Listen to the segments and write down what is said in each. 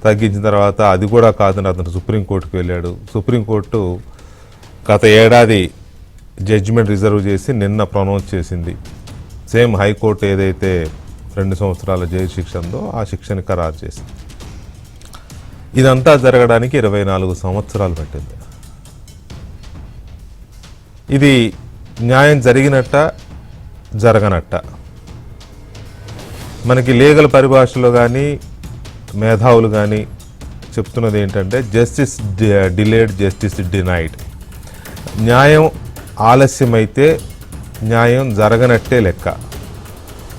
తగ్గించిన తర్వాత అది కూడా కాదని అతను సుప్రీంకోర్టుకు వెళ్ళాడు. సుప్రీంకోర్టు గత ఏడాది జడ్జిమెంట్ రిజర్వ్ చేసి నిన్న ప్రొనౌన్స్ చేసింది. సేమ్ హైకోర్టు ఏదైతే 2 సంవత్సరాల జైలు శిక్ష ఉందో ఆ శిక్షని ఖరారు చేసింది. ఇదంతా జరగడానికి 24 సంవత్సరాలు పట్టింది. ఇది న్యాయం జరిగినట్ట జరగనట్ట? మనకి లీగల్ పరిభాషలో కానీ మేధావులు కానీ చెప్తున్నది ఏంటంటే జస్టిస్ డిలేడ్, జస్టిస్ డినైడ్. న్యాయం ఆలస్యమైతే న్యాయం జరగనట్టే లెక్క.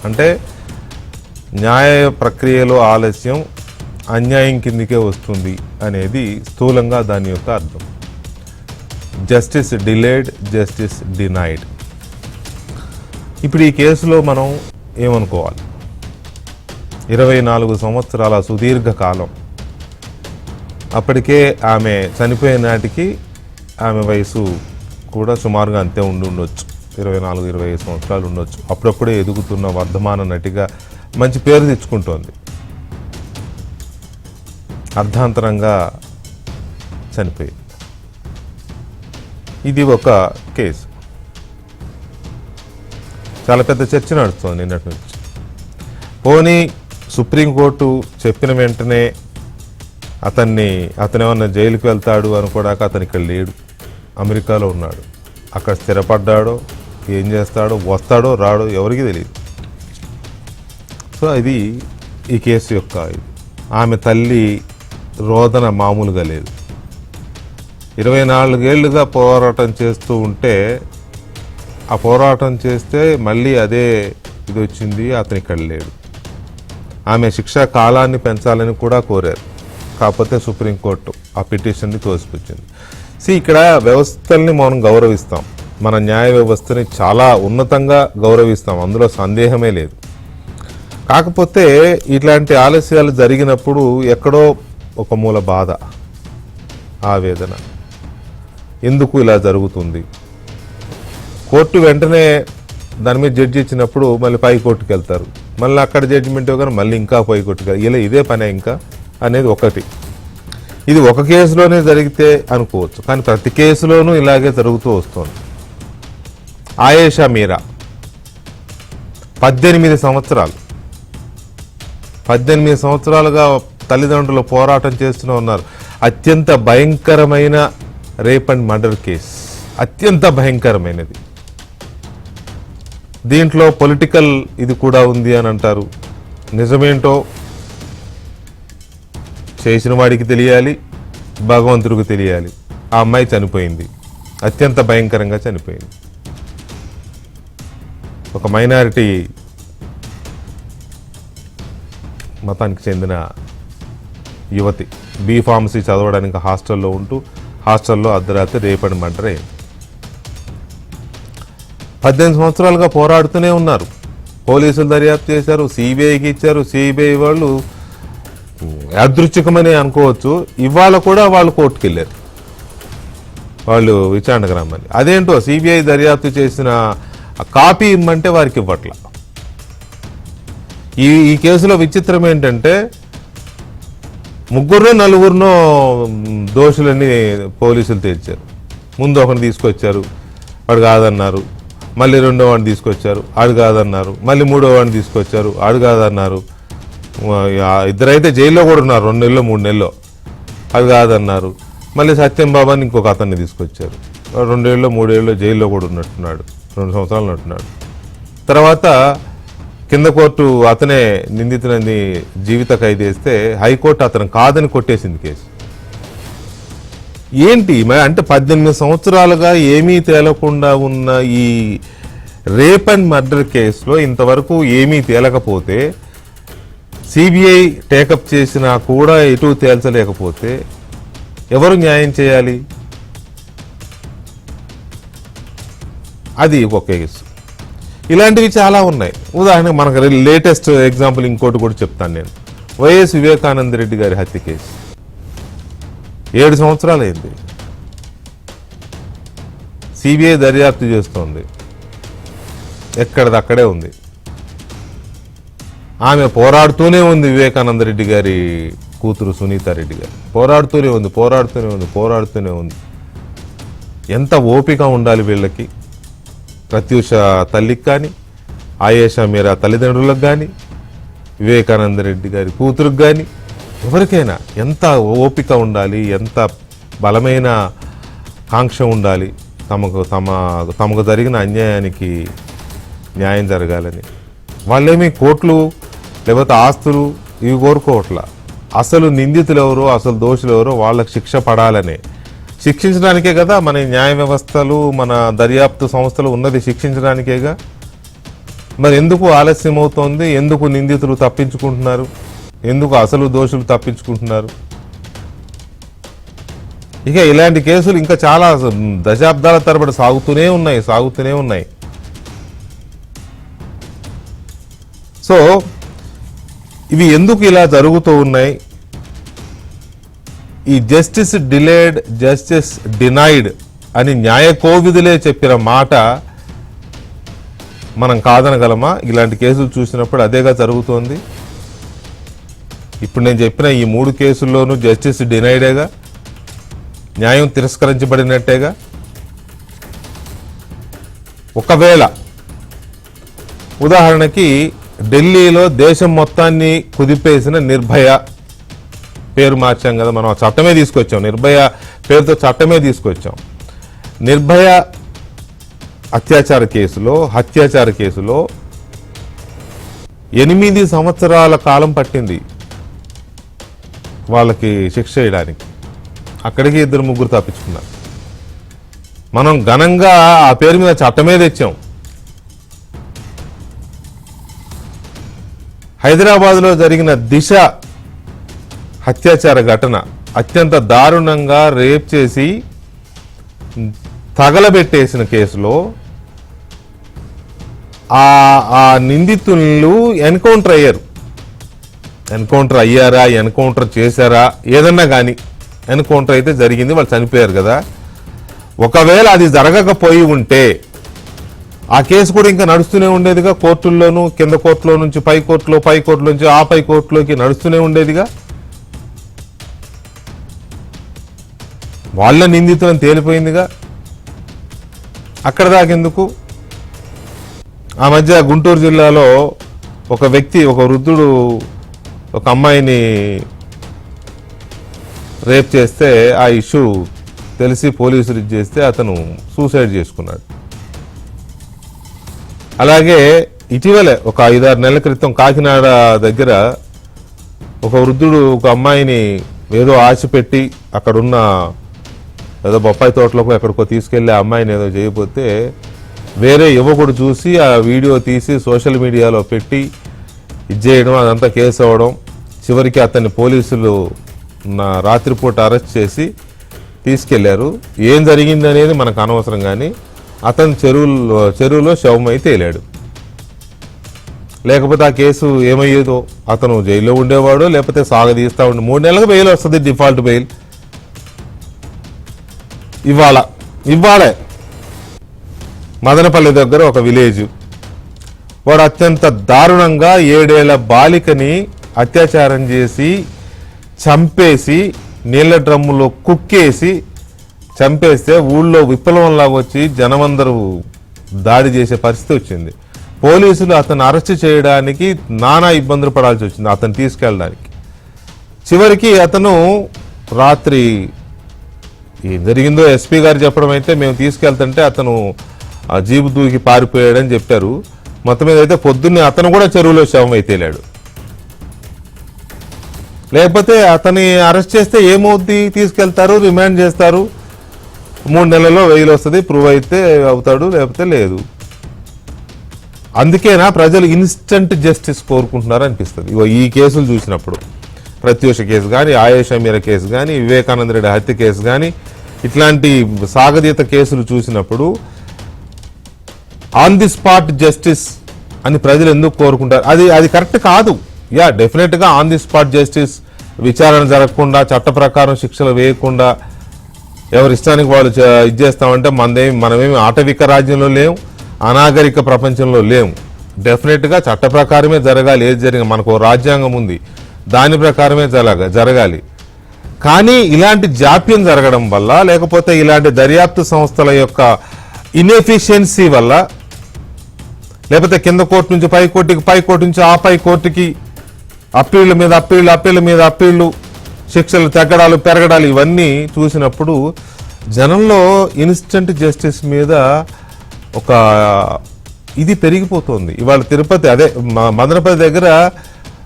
అంటే న్యాయ ప్రక్రియలో ఆలస్యం అన్యాయం కిందికే వస్తుంది అనేది స్థూలంగా దాని యొక్క అర్థం. Justice delayed, justice denied. ఇప్పుడు ఈ కేసులో మనం ఏమనుకోవాలి? 24 సంవత్సరాల సుదీర్ఘ కాలం. అప్పటికే ఆమె చనిపోయే నాటికి ఆమె వయసు కూడా సుమారుగా అంతే ఉండొచ్చు. 24-25 సంవత్సరాలు ఉండొచ్చు. అప్పుడప్పుడే ఎదుగుతున్న వర్ధమాన నటిగా మంచి పేరు తెచ్చుకుంటోంది. అర్ధాంతరంగా చనిపోయింది. ఇది ఒక కేసు. చాలా పెద్ద చర్చ నడుస్తోంది నిన్నటి నుంచి. పోనీ సుప్రీంకోర్టు చెప్పిన వెంటనే అతనేమన్నా జైలుకి వెళ్తాడు అనుకోడాక అతను ఇక్కడ లేడు, అమెరికాలో ఉన్నాడు. అక్కడ స్థిరపడ్డాడో ఏం చేస్తాడో, వస్తాడో రాడో ఎవరికి తెలియదు. సో ఇది ఈ కేసు యొక్క ఇది. ఆమె తల్లి రోదన మామూలుగా లేదు. 24 ఏళ్లుగా పోరాటం చేస్తూ ఉంటే ఆ పోరాటం చేస్తే మళ్ళీ అదే ఇది వచ్చింది, అతను ఇక్కడ లేడు. ఆమె శిక్షా కాలాన్ని పెంచాలని కూడా కోరారు. కాకపోతే సుప్రీంకోర్టు ఆ పిటిషన్ని తోసిపుచ్చింది. ఇక్కడ వ్యవస్థల్ని మనం గౌరవిస్తాం, మన న్యాయ వ్యవస్థని చాలా ఉన్నతంగా గౌరవిస్తాం, అందులో సందేహమే లేదు. కాకపోతే ఇట్లాంటి ఆలస్యాలు జరిగినప్పుడు ఎక్కడో ఒక మూల బాధ, ఆవేదన. ఎందుకు ఇలా జరుగుతుంది? కోర్టు వెంటనే దాని మీద జడ్జి ఇచ్చినప్పుడు మళ్ళీ పై కోర్టుకు వెళ్తారు, మళ్ళీ అక్కడ జడ్జిమెంట్ ఇవ్వగానే మళ్ళీ ఇంకా పై కోర్టుకు ఇలా ఇదే పనే ఇంకా అనేది ఒకటి. ఇది ఒక కేసులోనే జరిగితే అనుకోవచ్చు, కానీ ప్రతి కేసులోనూ ఇలాగే జరుగుతూ వస్తుంది. ఆయేషా మీరా 18 సంవత్సరాలు 18 సంవత్సరాలుగా తల్లిదండ్రులు పోరాటం చేస్తూనే ఉన్నారు. అత్యంత భయంకరమైన రేప్ అండ్ మర్డర్ కేసు, అత్యంత భయంకరమైనది. దీంట్లో పొలిటికల్ ఇది కూడా ఉంది అని అంటారు. నిజమేంటో చేసిన వాడికి తెలియాలి, భగవంతుడికి తెలియాలి. ఆ అమ్మాయి చనిపోయింది, అత్యంత భయంకరంగా చనిపోయింది. ఒక మైనారిటీ మతానికి చెందిన యువతి బీఫార్మసీ చదవడానికి హాస్టల్లో ఉంటూ హాస్టల్లో అర్ధరాత్రి రేప్ అండ్ మర్డర్ అయింది. 18 సంవత్సరాలుగా పోరాడుతూనే ఉన్నారు. పోలీసులు దర్యాప్తు చేశారు, సిబిఐకి ఇచ్చారు. సిబిఐ వాళ్ళు యాదృచ్ఛికమని అనుకోవచ్చు, ఇవాళ కూడా వాళ్ళు కోర్టుకు వెళ్ళారు, వాళ్ళు విచారణకు రమ్మని. అదేంటో సిబిఐ దర్యాప్తు చేసిన కాపీ ఇమ్మంటే వారికి ఇవ్వట్ల. ఈ కేసులో విచిత్రం ఏంటంటే 3-4 దోషులని పోలీసులు తేల్చారు. ముందు ఒకరిని తీసుకొచ్చారు, వాడు కాదన్నారు. మళ్ళీ 2వ వాడిని తీసుకొచ్చారు, ఆడు కాదన్నారు. మళ్ళీ 3వ వాడిని తీసుకొచ్చారు, ఆడు కాదన్నారు. ఇద్దరైతే జైల్లో కూడా ఉన్నారు 2 నెలలు 3 నెలలు, అది కాదన్నారు. మళ్ళీ సత్యం బాబా అని ఇంకొక అతన్ని తీసుకొచ్చారు, 2 ఏళ్ళు 3 ఏళ్ళు జైల్లో కూడా ఉన్నట్టున్నాడు, 2 సంవత్సరాలు ఉన్నట్టున్నాడు. తర్వాత కింద కోర్టు అతనే నిందితులని జీవిత ఖైదు వేస్తే హైకోర్టు అతను కాదని కొట్టేసింది కేసు. ఏంటి అంటే 18 సంవత్సరాలుగా ఏమీ తేలకుండా ఉన్న ఈ రేప్ అండ్ మర్డర్ కేసులో ఇంతవరకు ఏమీ తేలకపోతే, సిబిఐ టేకప్ చేసినా కూడా ఎటు తేల్చలేకపోతే ఎవరు న్యాయం చేయాలి? అది ఒక కేసు. ఇలాంటివి చాలా ఉన్నాయి. ఉదాహరణకు మనకు లేటెస్ట్ ఎగ్జాంపుల్ ఇంకోటి కూడా చెప్తాను నేను. వైఎస్ వివేకానంద రెడ్డి గారి హత్య కేసు 7 సంవత్సరాలు అయింది. సిబిఐ దర్యాప్తు చేస్తోంది, ఎక్కడిదక్కడే ఉంది. ఆమె పోరాడుతూనే ఉంది. వివేకానంద రెడ్డి గారి కూతురు సునీతారెడ్డి గారు పోరాడుతూనే ఉంది. ఎంత ఓపిక ఉండాలి వీళ్ళకి. ప్రత్యూష తల్లికి కానీ, ఆయేషా మీరా తల్లిదండ్రులకు కానీ, వివేకానంద రెడ్డి గారి కూతురుకు కానీ, ఎవరికైనా ఎంత ఓపిక ఉండాలి, ఎంత బలమైన కాంక్ష ఉండాలి తమకు జరిగిన అన్యాయానికి న్యాయం జరగాలని. వాళ్ళేమీ కోట్లు లేకపోతే ఆస్తులు ఇవి కోరుకోవట్లా. అసలు నిందితులు ఎవరో, అసలు దోషులు ఎవరో వాళ్ళకి శిక్ష పడాలనే. శిక్షించడానికే కదా మన న్యాయ వ్యవస్థలు, మన దర్యాప్తు సంస్థలు ఉన్నది, శిక్షించడానికేగా. మరి ఎందుకు ఆలస్యం అవుతోంది? ఎందుకు నిందితులు తప్పించుకుంటున్నారు? ఎందుకు అసలు దోషులు తప్పించుకుంటున్నారు? ఇక ఇలాంటి కేసులు ఇంకా చాలా దశాబ్దాల తరబడి సాగుతూనే ఉన్నాయి. సో ఇవి ఎందుకు ఇలా జరుగుతూ ఉన్నాయి? ఈ జస్టిస్ డిలేడ్, జస్టిస్ డినైడ్ అని న్యాయ కోవిదులే చెప్పిన మాట మనం కాదనగలమా? ఇలాంటి కేసులు చూసినప్పుడు అదేగా జరుగుతోంది. ఇప్పుడు నేను చెప్పిన ఈ 3 కేసుల్లోనూ జస్టిస్ డినైడేగా, న్యాయం తిరస్కరించబడినట్టేగా. ఒకవేళ ఉదాహరణకి ఢిల్లీలో దేశం మొత్తాన్ని కుదిపేసిన నిర్భయ పేరు మార్చాం కదా మనం, చట్టమే తీసుకొచ్చాం, నిర్భయ పేరుతో చట్టమే తీసుకొచ్చాం. నిర్భయ హత్యాచార కేసులో 8 సంవత్సరాల కాలం పట్టింది వాళ్ళకి శిక్ష వేయడానికి. అక్కడికి 2-3 తప్పించుకున్నారు. మనం ఘనంగా ఆ పేరు మీద చట్టమే తెచ్చాం. హైదరాబాద్లో జరిగిన దిశ హత్యాచార ఘటన అత్యంత దారుణంగా రేప్ చేసి తగలబెట్టేసిన కేసులో ఆ నిందితులు ఎన్కౌంటర్ అయ్యారా, ఎన్కౌంటర్ చేశారా, ఏదన్నా కానీ ఎన్కౌంటర్ అయితే జరిగింది, వాళ్ళు చనిపోయారు కదా. ఒకవేళ అది జరగకపోయి ఉంటే ఆ కేసు కూడా ఇంకా నడుస్తూనే ఉండేదిగా. కోర్టుల్లోనూ, కింద కోర్టులో నుంచి పై కోర్టులో, పై కోర్టులో నుంచి ఆ పై కోర్టులోకి నడుస్తూనే ఉండేదిగా. వాళ్ళ నిందితులను తేలిపోయిందిగా. అక్కడ దాకెందుకు? ఆ మధ్య గుంటూరు జిల్లాలో ఒక వృద్ధుడు ఒక అమ్మాయిని రేప్ చేస్తే ఆ ఇష్యూ తెలిసి పోలీసులు చేస్తే అతను సూసైడ్ చేసుకున్నాడు. అలాగే ఇటీవలే ఒక 5-6 నెలల క్రితం కాకినాడ దగ్గర ఒక వృద్ధుడు ఒక అమ్మాయిని ఏదో ఆశ పెట్టి అక్కడున్న ఏదో బొప్పాయి తోటలోకి ఎక్కడికో తీసుకెళ్లి ఆ అమ్మాయిని ఏదో చేయకపోతే వేరే యువకుడు చూసి ఆ వీడియో తీసి సోషల్ మీడియాలో పెట్టి ఇచ్చేయడం, అదంతా కేసు అవ్వడం. చివరికి అతన్ని పోలీసులు రాత్రిపూట అరెస్ట్ చేసి తీసుకెళ్లారు. ఏం జరిగింది అనేది మనకు అనవసరం, కానీ అతను చెరువులో శవమై తేలాడు. లేకపోతే ఆ కేసు ఏమయ్యేదో, అతను జైల్లో ఉండేవాడు, లేకపోతే సాగదీస్తా ఉండే. 3 నెలలకు బెయిల్ వస్తుంది, డిఫాల్ట్ బెయిల్. ఇవాళే మదనపల్లి దగ్గర ఒక విలేజ్, వాడు అత్యంత దారుణంగా 7 ఏళ్ల బాలికని అత్యాచారం చేసి చంపేసి నీళ్ల డ్రమ్ములో కుక్కేసి చంపేస్తే ఊళ్ళో విప్లవంలాగా వచ్చి జనమందరూ దాడి చేసే పరిస్థితి వచ్చింది. పోలీసులు అతను అరెస్ట్ చేయడానికి నానా ఇబ్బందులు పడాల్సి వచ్చింది, అతను తీసుకెళ్ళడానికి. చివరికి అతను రాత్రి ఏం జరిగిందో ఎస్పీ గారు చెప్పడం అయితే, మేము తీసుకెళ్తుంటే అతను ఆ జీబు దూకి పారిపోయాడని చెప్పారు. మొత్తం మీద అయితే పొద్దున్నే అతను కూడా చెరువులో శవం అయితే లేడు. లేకపోతే అతన్ని అరెస్ట్ చేస్తే ఏమవుద్ది? తీసుకెళ్తారు, రిమాండ్ చేస్తారు, 3 నెలల్లో బెయిల్ వస్తుంది, ప్రూవ్ అయితే అవుతాడు, లేకపోతే లేదు. అందుకేనా ప్రజలు ఇన్స్టంట్ జస్టిస్ కోరుకుంటున్నారు అనిపిస్తుంది. ఈ కేసులు చూసినప్పుడు, ప్రత్యూష కేసు కానీ, ఆయేషా మీరా కేసు కానీ, వివేకానంద రెడ్డి హత్య కేసు కానీ, ఇట్లాంటి సాగదీత కేసులు చూసినప్పుడు ఆన్ ది స్పాట్ జస్టిస్ అని ప్రజలు ఎందుకు కోరుకుంటారు? అది కరెక్ట్ కాదు. డెఫినెట్గా ఆన్ ది స్పాట్ జస్టిస్, విచారణ జరగకుండా, చట్ట ప్రకారం శిక్షలు వేయకుండా ఎవరి ఇష్టానికి వాళ్ళు ఇది చేస్తామంటే మనమేమి ఆటవిక రాజ్యంలో లేము, అనాగరిక ప్రపంచంలో లేము. డెఫినెట్గా చట్ట ప్రకారమే జరగాలి. ఏది జరిగిన మనకు రాజ్యాంగం ఉంది, దాని ప్రకారమే జరగాలి. కానీ ఇలాంటి జాప్యం జరగడం వల్ల, లేకపోతే ఇలాంటి దర్యాప్తు సంస్థల యొక్క ఇన్ఎఫిషియన్సీ వల్ల, లేకపోతే కింద కోర్టు నుంచి పై కోర్టుకి, పై కోర్టు నుంచి ఆ పై కోర్టుకి అప్పీళ్ళ మీద అప్పీళ్ళు, శిక్షలు తగ్గడాలు పెరగడాలు, ఇవన్నీ చూసినప్పుడు జనంలో ఇన్స్టంట్ జస్టిస్ మీద ఒక ఇది పెరిగిపోతుంది. ఇవాళ తిరుపతి, అదే మదనపల్లి దగ్గర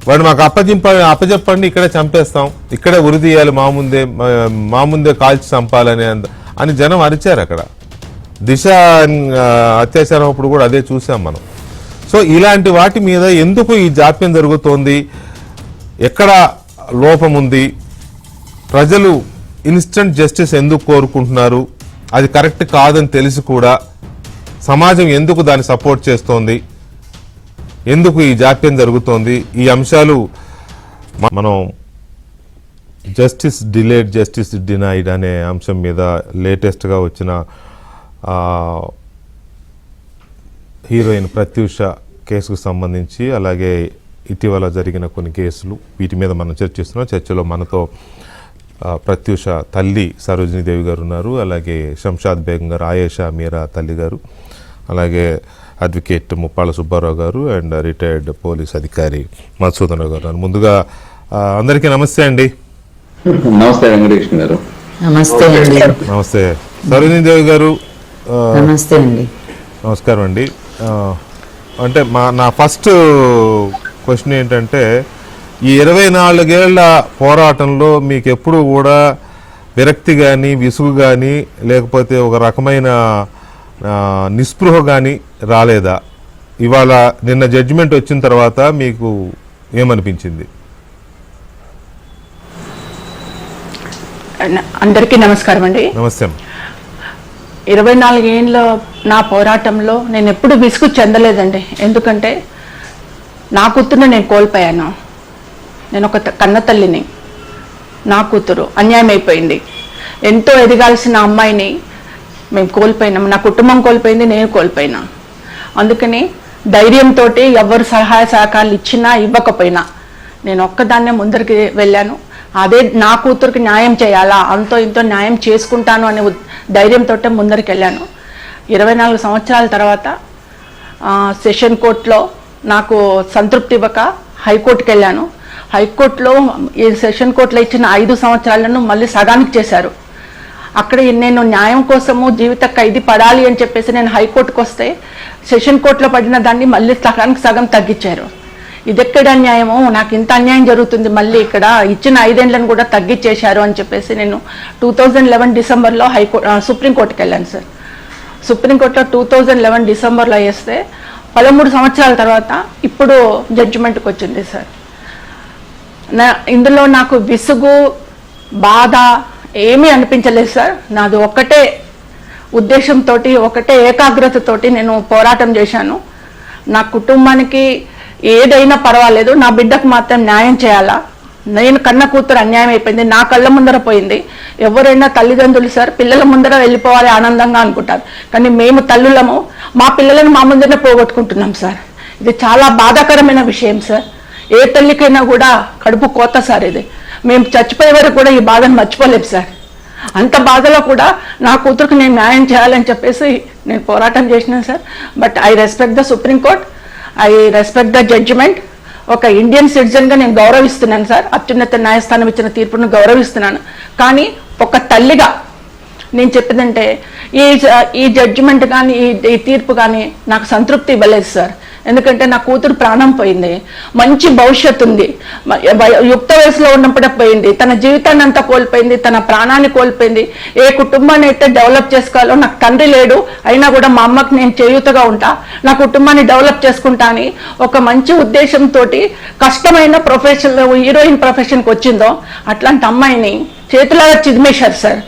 వాడు మాకు అప్పచెప్పండి, ఇక్కడే చంపేస్తాం, ఇక్కడే ఉరి తీయాలి, మా ముందే కాల్చి చంపాలని అని జనం అరిచారు. అక్కడ దిశ అత్యాచారం అప్పుడు కూడా అదే చూసాం మనం. సో ఇలాంటి వాటి మీద ఎందుకు ఈ జాప్యం జరుగుతోంది, ఎక్కడ లోపం ఉంది, ప్రజలు ఇన్స్టంట్ జస్టిస్ ఎందుకు కోరుకుంటున్నారు, అది కరెక్ట్ కాదని తెలిసి కూడా సమాజం ఎందుకు దాన్ని సపోర్ట్ చేస్తోంది, ఎందుకు ఈ జాప్యం జరుగుతోంది, ఈ అంశాలు మనం జస్టిస్ డిలేడ్ జస్టిస్ డినైడ్ అనే అంశం మీద లేటెస్ట్గా వచ్చిన హీరోయిన్ ప్రత్యూష కేసుకు సంబంధించి, అలాగే ఇటీవల జరిగిన కొన్ని కేసులు, వీటి మీద మనం చర్చిస్తున్నాం. చర్చలో మనతో ప్రత్యూష తల్లి సరోజినీదేవి గారు ఉన్నారు, అలాగే శంషాద్ బేగం గారు, ఆయేషా మీరా తల్లి గారు, అలాగే అడ్వకేట్ ముప్పాళ్ళ సుబ్బారావు గారు అండ్ రిటైర్డ్ పోలీస్ అధికారి మధుసూదన్ రావు గారు. ముందుగా అందరికీ నమస్తే అండి. నమస్తే వెంకటకృష్ణ గారు. నమస్తే అండి. నమస్తే సరోజినీదేవి గారు. నమస్తే అండి. నమస్కారం అండి. అంటే నా ఫస్ట్ క్వశ్చన్ ఏంటంటే, ఈ 24 ఏళ్ల పోరాటంలో మీకు ఎప్పుడు కూడా విరక్తి కానీ, విసుగు కానీ, లేకపోతే ఒక రకమైన నిస్పృహ కానీ రాలేదా? ఇవాళ నిన్న జడ్జిమెంట్ వచ్చిన తర్వాత మీకు ఏమనిపించింది? అందరికీ నమస్కారం అండి. నమస్తే. 24 ఏళ్ళ నా పోరాటంలో నేను ఎప్పుడు విసుగు చెందలేదండి. ఎందుకంటే నా కూతురుని నేను కోల్పోయాను. నేను ఒక కన్న తల్లిని, నా కూతురు అన్యాయం అయిపోయింది. ఎంతో ఎదగాల్సిన అమ్మాయిని మేము కోల్పోయినాం. నా కుటుంబం కోల్పోయింది, నేను కోల్పోయినా. అందుకని ధైర్యంతో ఎవరు సహాయ సహకారాలు ఇచ్చినా ఇవ్వకపోయినా నేను ఒక్కదాన్నే ముందరికి వెళ్ళాను. అదే నా కూతురికి న్యాయం చేయాలా, అంతో ఇంతో న్యాయం చేసుకుంటాను అనే ధైర్యంతో ముందరికి వెళ్ళాను. 24 సంవత్సరాల తర్వాత సెషన్ కోర్టులో నాకు సంతృప్తి ఇవ్వక హైకోర్టుకి వెళ్ళాను. హైకోర్టులో ఈ సెషన్ కోర్టులో ఇచ్చిన 5 సంవత్సరాలను మళ్ళీ సగానికి చేశారు. అక్కడ నేను న్యాయం కోసము జీవిత ఖైదీ పడాలి అని చెప్పేసి నేను హైకోర్టుకు వస్తే సెషన్ కోర్టులో పడిన దాన్ని మళ్ళీ సగానికి సగం తగ్గించారు. ఇది ఎక్కడ అన్యాయమో, నాకు ఇంత అన్యాయం జరుగుతుంది, మళ్ళీ ఇక్కడ ఇచ్చిన 5 ఏళ్లను కూడా తగ్గించేశారు అని చెప్పేసి నేను 2011 డిసెంబర్లో సుప్రీంకోర్టుకి వెళ్ళాను సార్. సుప్రీంకోర్టులో 2011 డిసెంబర్లో వేస్తే 13 సంవత్సరాల తర్వాత ఇప్పుడు జడ్జిమెంట్కి వచ్చింది సార్. ఇందులో నాకు విసుగు, బాధ ఏమీ అనిపించలేదు సార్. నాది ఒకటే ఉద్దేశంతో, ఒకటే ఏకాగ్రతతోటి నేను పోరాటం చేశాను. నా కుటుంబానికి ఏదైనా పర్వాలేదు, నా బిడ్డకు మాత్రం న్యాయం చేయాలా. నేను కన్న కూతురు అన్యాయం అయిపోయింది, నా కళ్ళ ముందర పోయింది. ఎవరైనా తల్లిదండ్రులు సార్ పిల్లల ముందర వెళ్ళిపోవాలి ఆనందంగా అనుకుంటారు, కానీ మేము తల్లులము మా పిల్లలను మా ముందరనే పోగొట్టుకుంటున్నాం సార్. ఇది చాలా బాధాకరమైన విషయం సార్. ఏ తల్లికైనా కూడా కడుపు కోత సార్ ఇది. మేము చచ్చిపోయే వరకు కూడా ఈ బాధను మర్చిపోలేము సార్. అంత బాధలో కూడా నా కూతురుకు నేను న్యాయం చేయాలని చెప్పేసి నేను పోరాటం చేసినాను sir. But I respect the supreme court, I respect the judgement. ఒక ఇండియన్ సిటిజన్గా నేను గౌరవిస్తున్నాను సార్. అత్యున్నత న్యాయస్థానం ఇచ్చిన తీర్పును గౌరవిస్తున్నాను. కానీ ఒక తల్లిగా నేను చెప్పేదంటే ఈ జడ్జిమెంట్ కానీ ఈ తీర్పు కానీ నాకు సంతృప్తి ఇవ్వలేదు సార్. ఎందుకంటే నా కూతురు ప్రాణం పోయింది, మంచి భవిష్యత్తు ఉంది, యుక్త వయసులో ఉన్నప్పుడే పోయింది, తన జీవితాన్ని అంతా కోల్పోయింది, తన ప్రాణాన్ని కోల్పోయింది. ఏ కుటుంబాన్ని అయితే డెవలప్ చేసుకోవాలో, నాకు తండ్రి లేడు అయినా కూడా మా అమ్మకి నేను చేయూతగా ఉంటా, నా కుటుంబాన్ని డెవలప్ చేసుకుంటా అని ఒక మంచి ఉద్దేశంతో కష్టమైన ప్రొఫెషన్, హీరోయిన్ ప్రొఫెషన్కి వచ్చిందో అట్లాంటి అమ్మాయిని చేతులాగా చిదిమేశారు సార్.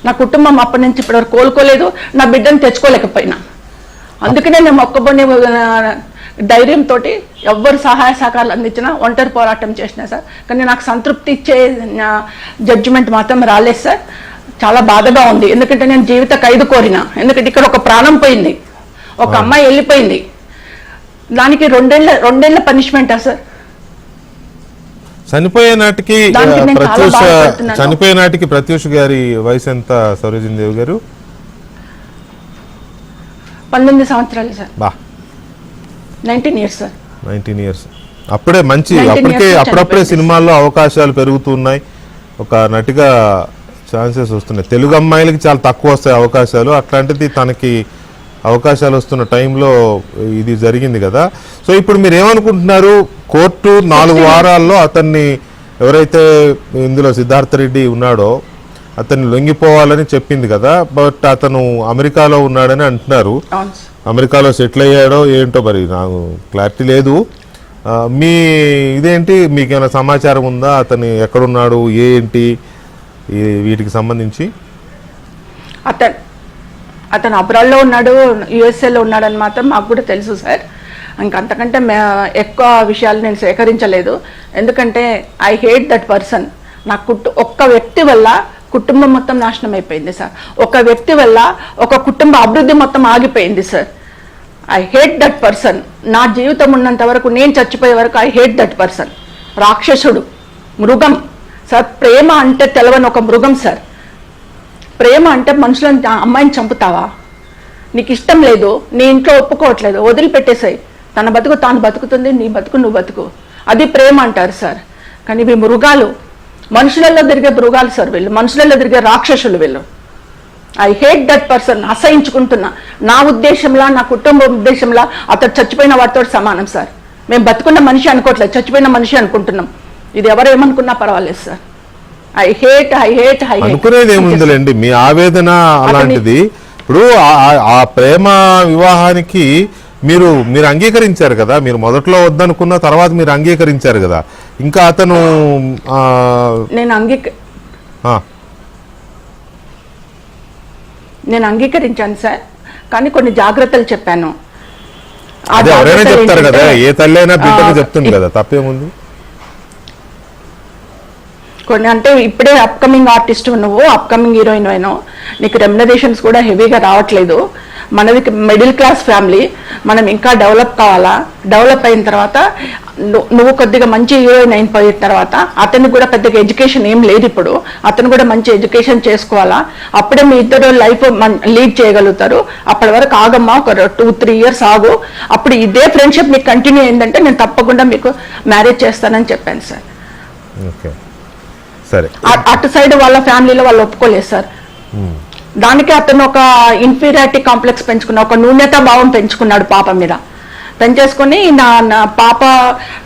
నా కుటుంబం అప్పటి నుంచి ఇప్పటివరకు కోలుకోలేదు, నా బిడ్డను తెచ్చుకోలేకపోయినా. అందుకనే నేను మొక్కబోని ధైర్యంతో ఎవ్వరు సహాయ సహకారాలు అందించినా ఒంటరి పోరాటం చేసినా సార్. కానీ నాకు సంతృప్తి ఇచ్చే జడ్జిమెంట్ మాత్రం రాలేదు సార్. చాలా బాధగా ఉంది. ఎందుకంటే నేను జీవిత ఖైదు కోరినా. ఎందుకంటే ఇక్కడ ఒక ప్రాణం పోయింది, ఒక అమ్మాయి వెళ్ళిపోయింది. దానికి రెండేళ్ల పనిష్మెంటా సార్? చనిపోయే నాటికి దానికి నేను చాలా ప్రత్యూష బాధపడుతున్నాను. చనిపోయే నాటికి ప్రత్యూష్ గారి వయసు ఎంత సరోజిని దేవి గారు? 19 సంవత్సరాలు సార్. బా 19 ఇయర్స్ సార్. 19 ఇయర్స్. అప్పుడే మంచి 19 అప్పటికే years అప్పుడప్పుడే చనిపోయింది. సినిమాల్లో అవకాశాలు పెరుగుతున్నాయి, ఒక నటిగా ఛాన్సెస్ వస్తున్నాయి. తెలుగు అమ్మాయిలకి చాలా తక్కువ వస్తాయి అవకాశాలు, అట్లాంటిది తనకి అవకాశాలు వస్తున్న టైంలో ఇది జరిగింది కదా. సో ఇప్పుడు మీరు ఏమనుకుంటున్నారు? కోర్టు 4 వారాల్లో అతన్ని, ఎవరైతే ఇందులో సిద్ధార్థ రెడ్డి ఉన్నాడో అతన్ని లొంగిపోవాలని చెప్పింది కదా, బట్ అతను అమెరికాలో ఉన్నాడని అంటున్నారు. అవును సార్. అమెరికాలో సెటిల్ అయ్యాడో ఏంటో మరి నాకు క్లారిటీ లేదు. మీ ఇదేంటి, మీకేమైనా సమాచారం ఉందా? అతను ఎక్కడున్నాడు ఏంటి వీటికి సంబంధించి? అతను అబ్రాడ్లో ఉన్నాడు, యుఎస్ఏలో ఉన్నాడని మాత్రం మాకు కూడా తెలుసు సార్. ఇంకంతకంటే ఎక్కువ విషయాలు నేను సేకరించలేదు. ఎందుకంటే ఐ హేట్ దట్ పర్సన్. నా ఒక్క వ్యక్తి వల్ల కుటుంబం మొత్తం నాశనం అయిపోయింది సార్. ఒక వ్యక్తి వల్ల ఒక కుటుంబ అభివృద్ధి మొత్తం ఆగిపోయింది sir. I hate that person. నా జీవితం ఉన్నంత వరకు, నేను చచ్చిపోయే వరకు ఐ హేట్ దట్ పర్సన్. రాక్షసుడు, మృగం సార్. ప్రేమ అంటే తెలవని ఒక మృగం సార్. ప్రేమ అంటే మనుషులను, అమ్మాయిని చంపుతావా? నీకు ఇష్టం లేదు, నీ ఇంట్లో ఒప్పుకోవట్లేదు, వదిలిపెట్టేసాయి. తన బతుకు తాను బతుకుతుంది, నీ బతుకు నువ్వు బతుకు. అది ప్రేమ అంటారు సార్. కానీ ఇవి మృగాలు, మనుషులలో తిరిగే మృగాలు సార్ వీళ్ళు, మనుషులలో తిరిగే రాక్షసులు వీళ్ళు. I hate that person. అసహించుకుంటున్నా. నా ఉద్దేశంలో, నా కుటుంబ ఉద్దేశంలో అతడు చచ్చిపోయిన వాటితో సమానం సార్. మేము బతుకున్న మనిషి అనుకోవట్లేదు, చచ్చిపోయిన మనిషి అనుకుంటున్నాం. ఇది ఎవరు ఏమనుకున్నా పర్వాలేదు సార్. ఐ హేట్ అనుకునేది ఏముందిలేండి, మీ ఆవేదన అలాంటిది. ఇప్పుడు ఆ ప్రేమ వివాహానికి మీరు అంగీకరించారు కదా, మీరు మొదట్లో వద్దనుకున్న తర్వాత మీరు అంగీకరించారు కదా. ఇంకా అతను నేను అంగీకరించాను సార్, కానీ కొన్ని జాగ్రత్తలు చెప్పాను. అదే ఎవరైనా చెప్తారు కదా, ఏ తల్లి అయినా బిడ్డకు చెప్తుంది కదా, తప్పేముంది? కొన్ని అంటే ఇప్పుడే అప్కమింగ్ ఆర్టిస్ట్ నువ్వు, అప్కమింగ్ హీరోయిన్ అయినావు, నీకు రెమ్యునరేషన్స్ కూడా హెవీగా రావట్లేదు. మనది మిడిల్ క్లాస్ ఫ్యామిలీ, మనం ఇంకా డెవలప్ కావాలా. డెవలప్ అయిన తర్వాత నువ్వు కొద్దిగా మంచి హీరోయిన్ అయిపోయిన తర్వాత అతనికి కూడా పెద్దగా ఎడ్యుకేషన్ ఏం లేదు ఇప్పుడు, అతను కూడా మంచి ఎడ్యుకేషన్ చేసుకోవాలా. అప్పుడే మీ ఇద్దరు లైఫ్ లీడ్ చేయగలుగుతారు. అప్పటి వరకు ఆగమ్మా, ఒక 2-3 years ఆగు. అప్పుడు ఇదే ఫ్రెండ్షిప్ మీకు కంటిన్యూ అయిందంటే నేను తప్పకుండా మీకు మ్యారేజ్ చేస్తానని చెప్పాను సార్. అటు సైడ్ వాళ్ళ ఫ్యామిలీలో వాళ్ళు ఒప్పుకోలేదు సార్. దానికి అతను ఒక ఇన్ఫీరియారిటీ కాంప్లెక్స్ పెంచుకున్నాడు, ఒక న్యూనతా భావం పెంచుకున్నాడు పాప మీద. పెంచేసుకుని నా పాప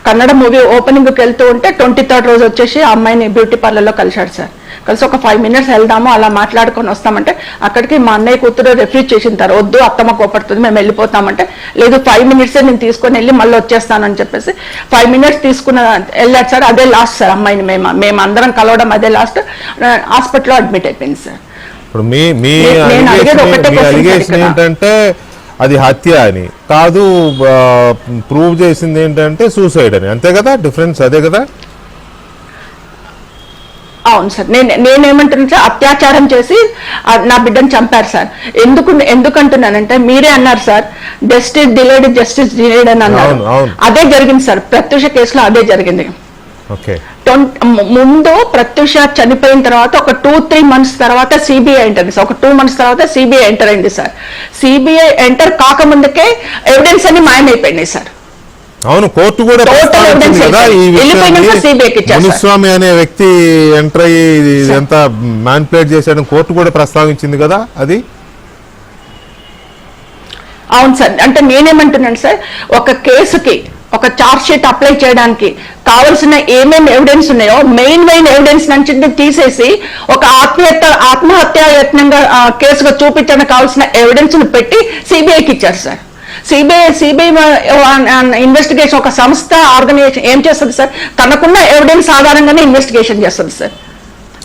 కన్నడ మూవీ ఓపెనింగ్కి వెళ్తూ ఉంటే 23rd రోజు వచ్చేసి ఆ అమ్మాయిని బ్యూటీ పార్లర్లో కలిశాడు సార్. కలిసి ఒక 5 minutes వెళ్దాము, అలా మాట్లాడుకొని వస్తామంటే అక్కడికి మా అన్నయ్య కూతురు రిఫ్యూజ్ చేసింటారు. వద్దు, అత్తమ్మ కోపడుతుంది, మేము వెళ్ళిపోతామంటే లేదు 5 minutes నేను తీసుకొని వెళ్ళి మళ్ళీ వచ్చేస్తానని చెప్పేసి 5 minutes తీసుకున్న వెళ్ళాడు సార్. అదే లాస్ట్ సార్. అమ్మాయిని మేము అందరం కలవడం అదే లాస్ట్. హాస్పిటల్లో అడ్మిట్ అయిపోయింది సార్. ఇప్పుడు మీ అలిగేషన్ ఏంటంటే అది హత్య అని కాదు, ప్రూవ్ చేసింది ఏంటంటే సూసైడ్ అని, అంతే కదా? డిఫరెన్స్ అదే కదా? అవును సార్. నేనేమంటున్నా సార్, అత్యాచారం చేసి నా బిడ్డను చంపారు సార్. ఎందుకంటున్నానంటే మీరే అన్నారు సార్, జస్టిస్ డిలేడ్ అని అన్నారు. అదే జరిగింది సార్, ప్రత్యూష కేసులో అదే జరిగింది. ముందు ప్రత్యూష చనిపోయిన తర్వాత ఒక 2-3 months తర్వాత సిబిఐ ఎంటర్, ఒక 2 months తర్వాత సిబిఐ ఎంటర్ అయింది సార్. సిబిఐ ఎంటర్ కాకముందుకే ఎవిడెన్స్ అన్ని మాయమైపోయినాయి సార్. అవును, కోర్టు కూడా మునిస్వామి అనే వ్యక్తి ఎంటర్ అయ్యి ఎంత మ్యానిపులేట్ చేశాడని కోర్టు కూడా ప్రస్తావించింది కదా అది. అవును సార్. అంటే నేనేమంటున్నాను సార్, ఒక కేసుకి ఒక చార్జ్ షీట్ అప్లై చేయడానికి కావాల్సిన ఏమేమి ఎవిడెన్స్ ఉన్నాయో మెయిన్ ఎవిడెన్స్ నుంచి తీసేసి ఒక ఆత్మహత్య యత్నంగా కేసుగా చూపించడానికి కావాల్సిన ఎవిడెన్స్ ను పెట్టి సిబిఐకి ఇచ్చారు సార్. సిబిఐ ఇన్వెస్టిగేషన్, ఒక సంస్థ ఆర్గనైజేషన్ ఏం చేస్తుంది సార్, తనకున్న ఎవిడెన్స్ ఆధారంగానే ఇన్వెస్టిగేషన్ చేస్తుంది సార్.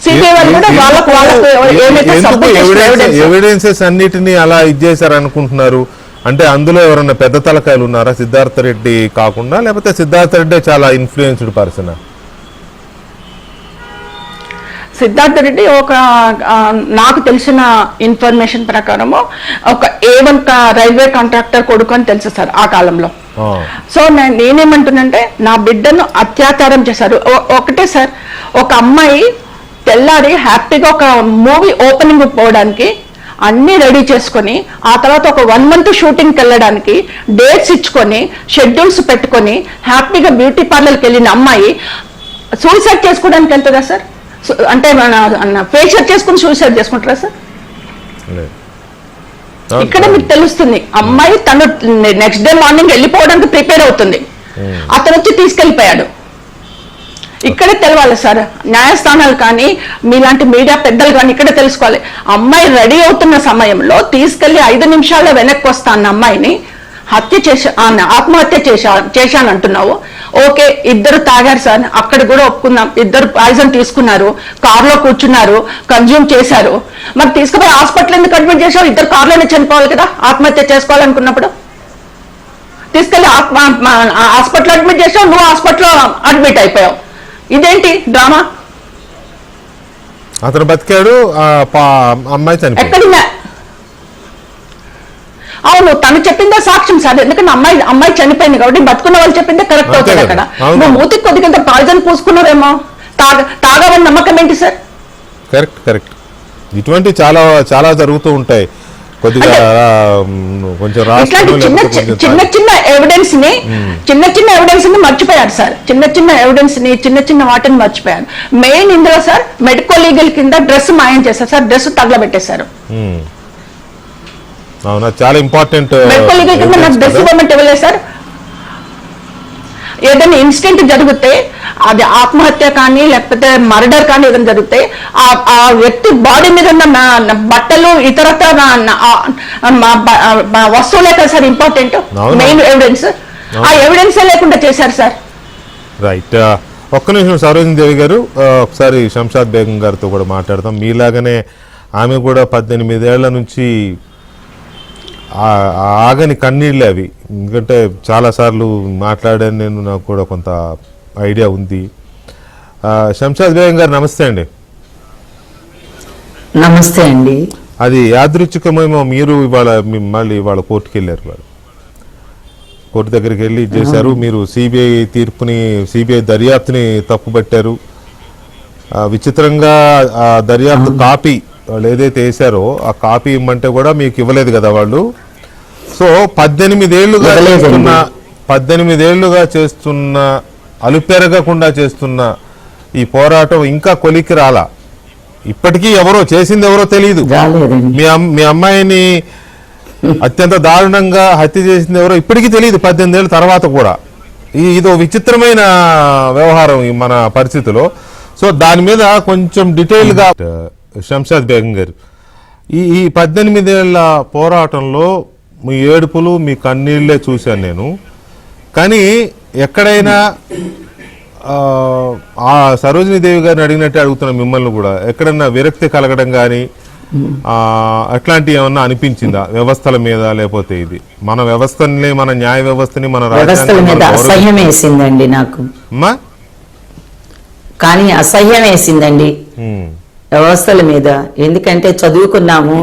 సిబిఐ వాళ్ళు కూడా ఎవిడెన్సెస్ అన్నిటినీ అలా ఇచ్చేసారు అనుకుంటున్నారు. అంటే అందులో ఎవరన్నా పెద్ద తలకాయలు ఉన్నారా సిద్ధార్థ రెడ్డి కాకుండా, లేకపోతే సిద్ధార్థ రెడ్డి చాలా ఇన్ఫ్లుయెన్స్డ్ పర్సన్? సిద్ధార్థ రెడ్డి ఒక నాకు తెలిసిన ఇన్ఫర్మేషన్ ప్రకారము ఒక A1 రైల్వే కాంట్రాక్టర్ కొడుకు అని తెలుసు సార్ ఆ కాలంలో. ఆ, సో నేనేమంటున్నంటే నా బిడ్డను అత్యాచారం చేశారు. ఒకటే సార్, ఒక అమ్మాయి తెల్లారి హ్యాపీగా ఒక మూవీ ఓపెనింగ్ పోవడానికి అన్ని రెడీ చేసుకొని ఆ తర్వాత ఒక 1 month షూటింగ్కి వెళ్ళడానికి డేట్స్ ఇచ్చుకొని షెడ్యూల్స్ పెట్టుకొని హ్యాపీగా బ్యూటీ పార్లర్కి వెళ్ళిన అమ్మాయి సూసైడ్ చేసుకోవడానికి వెళ్తుందా సార్? అంటే మన ఫేషియల్ చేసుకుని సూసైడ్ చేసుకుంటారా సార్? లేదు. ఇక్కడ మీకు తెలుస్తుంది అమ్మాయి తను నెక్స్ట్ డే మార్నింగ్ వెళ్ళిపోవడానికి ప్రిపేర్ అవుతుంది, అతను వచ్చి తీసుకెళ్లిపోయాడు. ఇక్కడే తెలవాలి సార్, న్యాయస్థానాలు కానీ మీలాంటి మీడియా పెద్దలు కానీ ఇక్కడే తెలుసుకోవాలి. అమ్మాయి రెడీ అవుతున్న సమయంలో తీసుకెళ్లి 5 నిమిషాల్లో వెనక్కి వస్తా అన్న అమ్మాయిని ఆత్మహత్య చేశాను అంటున్నావు. ఓకే, ఇద్దరు తాగారు సార్, అక్కడ కూడా ఒప్పుకుందాం, ఇద్దరు పాయిజన్ తీసుకున్నారు, కార్లో కూర్చున్నారు, కన్జ్యూమ్ చేశారు. మరి తీసుకుపోయి హాస్పిటల్ ఎందుకు అడ్మిట్ చేసావు? ఇద్దరు కార్లోనే చనిపోవాలి కదా ఆత్మహత్య చేసుకోవాలనుకున్నప్పుడు. తీసుకెళ్లి హాస్పిటల్ అడ్మిట్ చేసావు, నువ్వు హాస్పిటల్లో అడ్మిట్ అయిపోయావు. ఇదేంటి డ్రామా? అతను బతికాడు, అమ్మాయి చనిపోయింది. ఎక్కడున్నా? అవును, తను చెప్పిందే సాక్ష్యం సార్, ఎందుకంటే అమ్మాయి చనిపోయింది కాబట్టి బతుకున్న వాళ్ళు చెప్పిందే కరెక్ట్ అవుతుంది. అక్కడ నువ్వు మూతికి కొద్దిగా పాయిజన్ పూసుకున్నారేమో, తాగవని నమ్మకం ఏంటి సార్? Correct correct. ఇటువంటి చాలా చాలా జరుగుతూ ఉంటాయి. కొద్దిగా కొంచెం ఇట్లాంటి చిన్న ఎవిడెన్స్ ని మర్చిపోయారు సార్. చిన్న వాటిని మర్చిపోయారు. మెయిన్ ఇందులో సార్ మెడికో లీగల్ కింద డ్రెస్ మాయం చేశారు సార్, డ్రెస్ తగలబెట్టేశారు. అవునా, చాలా ఇంపార్టెంట్. మెడికో లీగల్ కింద నాకు డ్రెస్ ఇవ్వమంటే ఇవ్వలేదు సార్. ఏదైనా ఇన్సిడెంట్ జరిగితే అది ఆత్మహత్య కానీ లేకపోతే మర్డర్ కానీ ఏదైనా జరిగితే ఆ వ్యక్తి బాడీ మీద ఉన్న బట్టలు ఇతరత్ర వస్తువులే కదా సార్ ఇంపార్టెంట్, మెయిన్ ఎవిడెన్స్. ఆ ఎవిడెన్సే లేకుండా చేశారు సార్. రైట్. ఒక్క నిమిషం సరోజిని దేవి గారు, ఒకసారి శంషాద్ బేగం గారితో కూడా మాట్లాడతాం. మీలాగనే ఆమె కూడా 18 ఏళ్ల నుంచి ఆగని కన్నీళ్ళే అవి. ఎందుకంటే చాలాసార్లు మాట్లాడాను నేను, నాకు కూడా కొంత ఐడియా ఉంది. శంషాద్ బేగం గారు నమస్తే అండి. నమస్తే అండి. అది యాదృచ్ఛికమేమో, మీరు మళ్ళీ ఇవాళ కోర్టుకి వెళ్ళారు. కోర్టు దగ్గరికి వెళ్ళి చేశారు. మీరు సిబిఐ దర్యాప్తుని తప్పుపట్టారు. విచిత్రంగా ఆ దర్యాప్తు కాపీ వాళ్ళు ఏదైతే వేశారో ఆ కాపీ ఇమ్మంటే కూడా మీకు ఇవ్వలేదు కదా వాళ్ళు. సో 18 ఏళ్లుగా చేస్తున్న అలుపెరగకుండా చేస్తున్న ఈ పోరాటం ఇంకా కొలిక్కి రాలా. ఇప్పటికీ చేసింది ఎవరో తెలియదు. మీ అమ్మాయిని అత్యంత దారుణంగా హత్య చేసింది ఎవరో ఇప్పటికీ తెలియదు 18 ఏళ్ళ తర్వాత కూడా. ఇదో విచిత్రమైన వ్యవహారం మన పరిస్థితిలో. సో దాని మీద కొంచెం డీటెయిల్గా శంషాద్ బేగం గారు, ఈ 18 ఏళ్ల పోరాటంలో మీ ఏడుపులు మీ కన్నీళ్లే చూశాను నేను. కానీ ఎక్కడైనా ఆ సరోజిని దేవి గారిని అడిగినట్టే అడుగుతున్న మిమ్మల్ని కూడా, ఎక్కడన్నా విరక్తి కలగడం కానీ అట్లాంటివి ఏమన్నా అనిపించిందా వ్యవస్థల మీద? లేకపోతే ఇది మన వ్యవస్థని, మన న్యాయ వ్యవస్థని, మన రాజ్యాంగం అసహ్యం వేసిందండి నాకు. కానీ అసహ్యం వేసిందండి వ్యవస్థల మీద. ఎందుకంటే చదువుకున్నాము,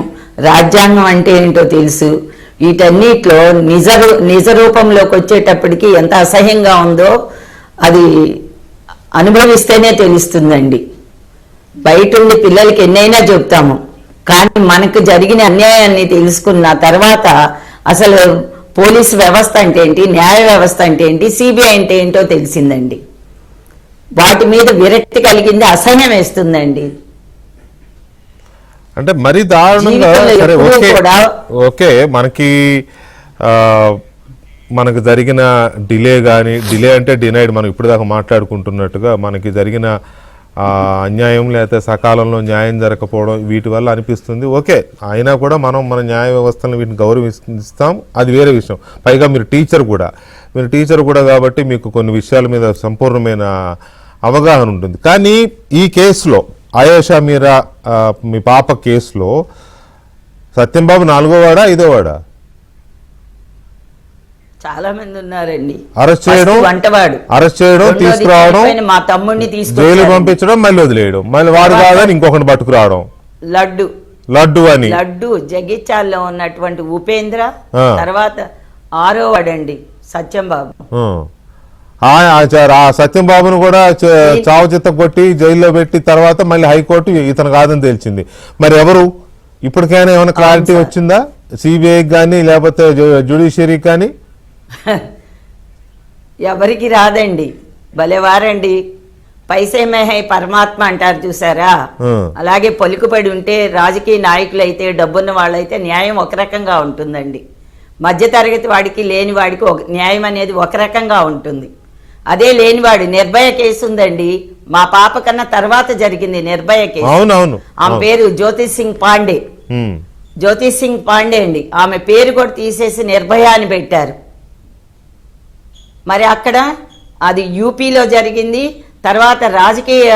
రాజ్యాంగం అంటే ఏంటో తెలుసు. వీటన్నిటిలో నిజ రూపంలోకి వచ్చేటప్పటికి ఎంత అసహ్యంగా ఉందో అది అనుభవిస్తేనే తెలుస్తుందండి. బయట ఉండి పిల్లలకి ఎన్నైనా చెప్తాము, కానీ మనకు జరిగిన అన్యాయాన్ని తెలుసుకున్న తర్వాత అసలు పోలీసు వ్యవస్థ అంటే ఏంటి, న్యాయ వ్యవస్థ అంటే ఏంటి, సిబిఐ అంటే ఏంటో తెలిసిందండి. వాటి మీద విరక్తి కలిగింది, అసహ్యం వేస్తుందండి. అంటే మరీ దారుణంగా. సరే, ఓకే, మనకి జరిగిన డిలే అంటే డినైడ్, మనం ఇప్పుడు దాకా మాట్లాడుకుంటున్నట్టుగా మనకి జరిగిన అన్యాయం లేకపోతే సకాలంలో న్యాయం జరగకపోవడం వీటి వల్ల అనిపిస్తుంది. ఓకే, అయినా కూడా మనం మన న్యాయ వ్యవస్థలను వీటిని గౌరవిస్తాం, అది వేరే విషయం. పైగా మీరు టీచర్ కూడా కాబట్టి మీకు కొన్ని విషయాల మీద సంపూర్ణమైన అవగాహన ఉంటుంది. కానీ ఈ కేసులో ఆయేషా మీరా మీ పాప కేసులో సత్యంబాబు 4వ వాడా 5వ వాడా? చాలా మంది ఉన్నారండి. అరెస్ట్ చేయడం తీసుకురావడం, మా తమ్ముడిని జైలు పంపించడం, మళ్ళీ వదిలేయడం, మళ్ళీ వాడు కాదని ఇంకొకటి పట్టుకురావడం. లడ్డు లడ్డు అని. లడ్డు జగిత్యాల్లో ఉన్నటువంటి ఉపేంద్ర, ఆ. తర్వాత 6వ వాడండి సత్యంబాబు. ఆ సత్యంబాబును కూడా చావు చిత్త కొట్టి జైల్లో పెట్టి తర్వాత మళ్ళీ హైకోర్టు ఇతను కాదని తేల్చింది. మరి ఎవరు ఇప్పటికైనా ఏమైనా క్లారిటీ వచ్చిందా సిబిఐకి కానీ లేకపోతే జ్యుడిషియరీకి కానీ? ఎవరికి రాదండి, భలేవారండి. పైసే మేహై పరమాత్మ అంటారు చూసారా, అలాగే పలుకుబడి ఉంటే రాజకీయ నాయకులు అయితే డబ్బున్న వాళ్ళైతే న్యాయం ఒక రకంగా ఉంటుందండి. మధ్యతరగతి వాడికి లేని వాడికి న్యాయం అనేది ఒక రకంగా ఉంటుంది. అదే లేనివాడు నిర్భయ కేసు ఉందండి, మా పాప కన్నా తర్వాత జరిగింది నిర్భయ కేసు. అవునవును, ఆమె పేరు జ్యోతి సింగ్ పాండే. జ్యోతి సింగ్ పాండే అండి, ఆమె పేరు కూడా తీసేసి నిర్భయ అని పెట్టారు. మరి అక్కడ అది యూపీలో జరిగింది. తర్వాత రాజకీయ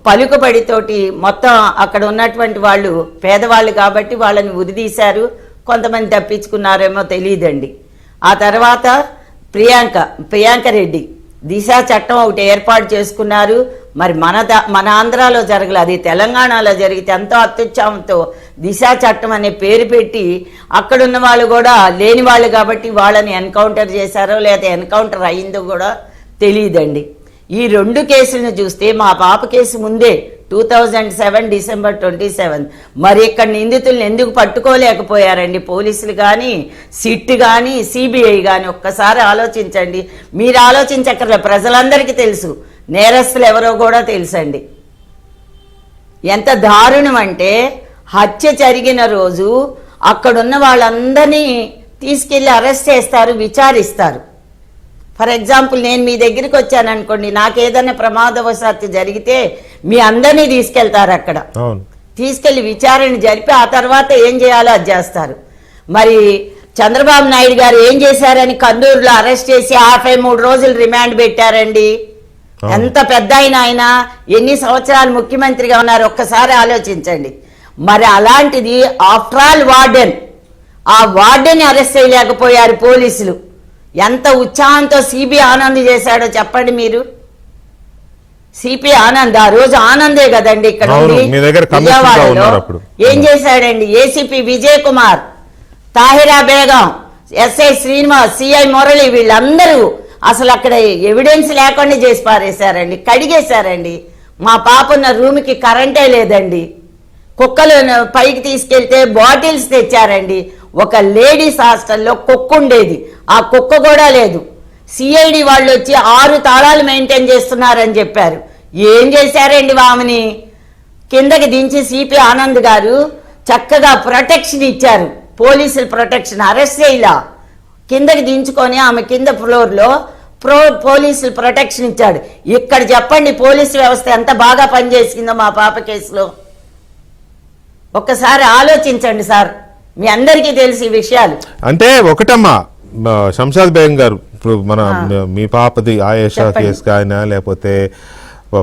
పలుకుబడితోటి మొత్తం అక్కడ ఉన్నటువంటి వాళ్ళు పేదవాళ్ళు కాబట్టి వాళ్ళని ఉరిదీశారు, కొంతమంది తప్పించుకున్నారేమో తెలియదండి. ఆ తర్వాత ప్రియాంక రెడ్డి దిశ చట్టం ఒకటి ఏర్పాటు చేసుకున్నారు. మరి మన ఆంధ్రాలో జరగలేదు, అది తెలంగాణలో జరిగితే ఎంతో అత్యుత్సాహంతో దిశ చట్టం అనే పేరు పెట్టి అక్కడున్న వాళ్ళు కూడా లేని వాళ్ళు కాబట్టి వాళ్ళని ఎన్కౌంటర్ చేశారో లేదా ఎన్కౌంటర్ అయిందో కూడా తెలియదండి. ఈ 2 కేసులను చూస్తే మా పాప కేసు ముందే 2007 డిసెంబర్ 27. మరి ఇక్కడ నిందితులను ఎందుకు పట్టుకోలేకపోయారండి పోలీసులు కానీ, సిట్ కానీ, సిబిఐ కానీ? ఒక్కసారి ఆలోచించండి. మీరు ఆలోచించక్కర్లే, ప్రజలందరికీ తెలుసు నేరస్తులు ఎవరో కూడా తెలుసండి. ఎంత దారుణం అంటే హత్య జరిగిన రోజు అక్కడున్న వాళ్ళందరినీ తీసుకెళ్లి అరెస్ట్ చేస్తారు, విచారిస్తారు. ఫర్ ఎగ్జాంపుల్ నేను మీ దగ్గరికి వచ్చాను అనుకోండి, నాకేదైనా ప్రమాదవశాత్తు జరిగితే మీ అందరినీ తీసుకెళ్తారు, అక్కడ తీసుకెళ్లి విచారణ జరిపి ఆ తర్వాత ఏం చేయాలో అది చేస్తారు. మరి చంద్రబాబు నాయుడు గారు ఏం చేశారని కన్నూరులో అరెస్ట్ చేసి 53 రోజులు రిమాండ్ పెట్టారండి. ఎంత పెద్ద ఆయన ఎన్ని సంవత్సరాలు ముఖ్యమంత్రిగా ఉన్నారు ఒక్కసారి ఆలోచించండి. మరి అలాంటిది ఆఫ్టర్ ఆల్ ఆ వార్డెన్ అరెస్ట్ చేయలేకపోయారు పోలీసులు. ఎంత ఉత్సాహంతో సిపి ఆనంద్ చేశాడో చెప్పండి మీరు. సిపి ఆనంద్ ఆ రోజు ఆనందే కదండి ఇక్కడ విజయవాడలో. ఏం చేశాడండి ACP Vijay Kumar, Tahira Begum, SI Srinivas, CI Murali వీళ్ళందరూ అసలు అక్కడ ఎవిడెన్స్ లేకుండా చేసి పారేశారండి, కడిగేశారండి. మా పాప ఉన్న రూమ్కి కరెంటే లేదండి, కుక్కలు పైకి తీసుకెళ్తే బాటిల్స్ తెచ్చారండి. ఒక లేడీస్ హాస్టల్లో కుక్క ఉండేది, ఆ కుక్క కూడా లేదు. సిఐడి వాళ్ళు వచ్చి 6 తాళాలు మెయింటైన్ చేస్తున్నారని చెప్పారు. ఏం చేశారండి ఆమెని కిందకి దించి సిపి ఆనంద్ గారు చక్కగా ప్రొటెక్షన్ ఇచ్చారు, పోలీసులు ప్రొటెక్షన్, అరెస్ట్ చేయలా, కిందకి దించుకొని ఆమె కింద ఫ్లోర్లో పోలీసులు ప్రొటెక్షన్ ఇచ్చాడు. ఇక్కడ చెప్పండి పోలీసు వ్యవస్థ ఎంత బాగా పనిచేసిందో మా పాప కేసులో. ఒక్కసారి ఆలోచించండి సార్, మీ అందరికీ తెలిసి ఈ విషయాలు. అంటే ఒకటమ్మా శంషాద్ బేగం గారు, ఇప్పుడు మన మీ పాపది ఆయేషా కేసు అయినా లేకపోతే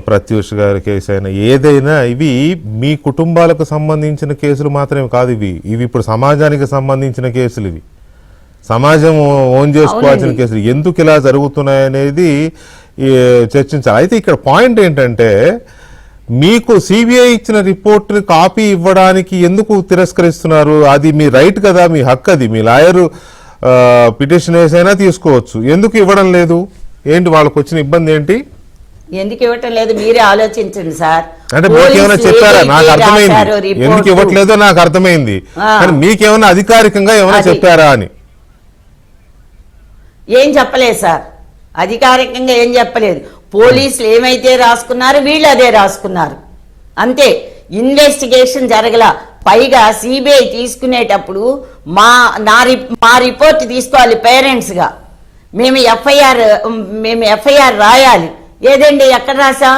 ప్రత్యూష్ గారి కేసు అయినా ఏదైనా ఇవి మీ కుటుంబాలకు సంబంధించిన కేసులు మాత్రమే కాదు, ఇవి ఇప్పుడు సమాజానికి సంబంధించిన కేసులు. ఇవి సమాజం ఓన్ చేసుకోవాల్సిన కేసులు. ఎందుకు ఇలా జరుగుతున్నాయనేది చర్చించాలి. అయితే ఇక్కడ పాయింట్ ఏంటంటే మీకు సిబిఐ ఇచ్చిన రిపోర్ట్ కాపీ ఇవ్వడానికి ఎందుకు తిరస్కరిస్తున్నారు? అది మీ రైట్ కదా, మీ హక్కు, అది మీ లాయరు పిటిషన్ వేసైనా తీసుకోవచ్చు. ఎందుకు ఇవ్వడం లేదు? ఏంటి వాళ్ళకు వచ్చిన ఇబ్బంది ఏంటి? ఎందుకు ఇవ్వటం లేదు మీరే ఆలోచించండి సార్. అంటే మీకేమైనా చెప్పారా? నాకు అర్థమైంది ఎందుకు ఇవ్వట్లేదో నాకు అర్థమైంది, కానీ మీకేమైనా అధికారికంగా ఏమైనా చెప్పారా అని? ఏం చెప్పలేదు సార్, అధికారికంగా ఏం చెప్పలేదు. పోలీసులు ఏమైతే రాసుకున్నారు వీళ్ళు అదే రాసుకున్నారు అంతే. ఇన్వెస్టిగేషన్ జరగల. పైగా సిబిఐ తీసుకునేటప్పుడు మా రిపోర్ట్ తీసుకోవాలి పేరెంట్స్గా. మేము ఎఫ్ఐఆర్ రాయాలి. ఏదండి ఎక్కడ రాసా?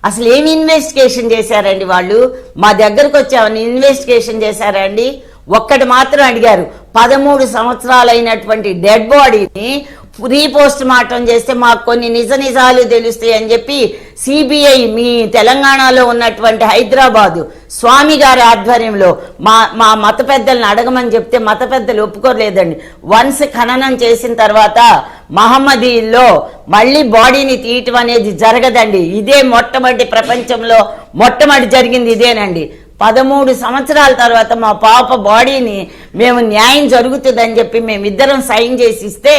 అసలు ఏమి ఇన్వెస్టిగేషన్ చేశారండి వాళ్ళు? మా దగ్గరకు వచ్చామని ఇన్వెస్టిగేషన్ చేశారా అండి? ఒక్కటి మాత్రం అడిగారు, 13 సంవత్సరాలైనటువంటి డెడ్ బాడీని రీపోస్ట్ మార్టం చేస్తే మాకు కొన్ని నిజాలు తెలుస్తాయి అని చెప్పి సిబిఐ మీ తెలంగాణలో ఉన్నటువంటి హైదరాబాదు స్వామి గారి ఆధ్వర్యంలో మా మత పెద్దలను అడగమని చెప్తే మత పెద్దలు ఒప్పుకోలేదండి. వన్స్ ఖననం చేసిన తర్వాత మహమ్మదీల్లో మళ్ళీ బాడీని తీయటం అనేది జరగదండి. ఇదే మొట్టమొదటి, ప్రపంచంలో మొట్టమొదటి జరిగింది ఇదేనండి. 13 సంవత్సరాల తర్వాత మా పాప బాడీని మేము న్యాయం జరుగుతుందని చెప్పి మేమిద్దరం సైన్ చేసి ఇస్తే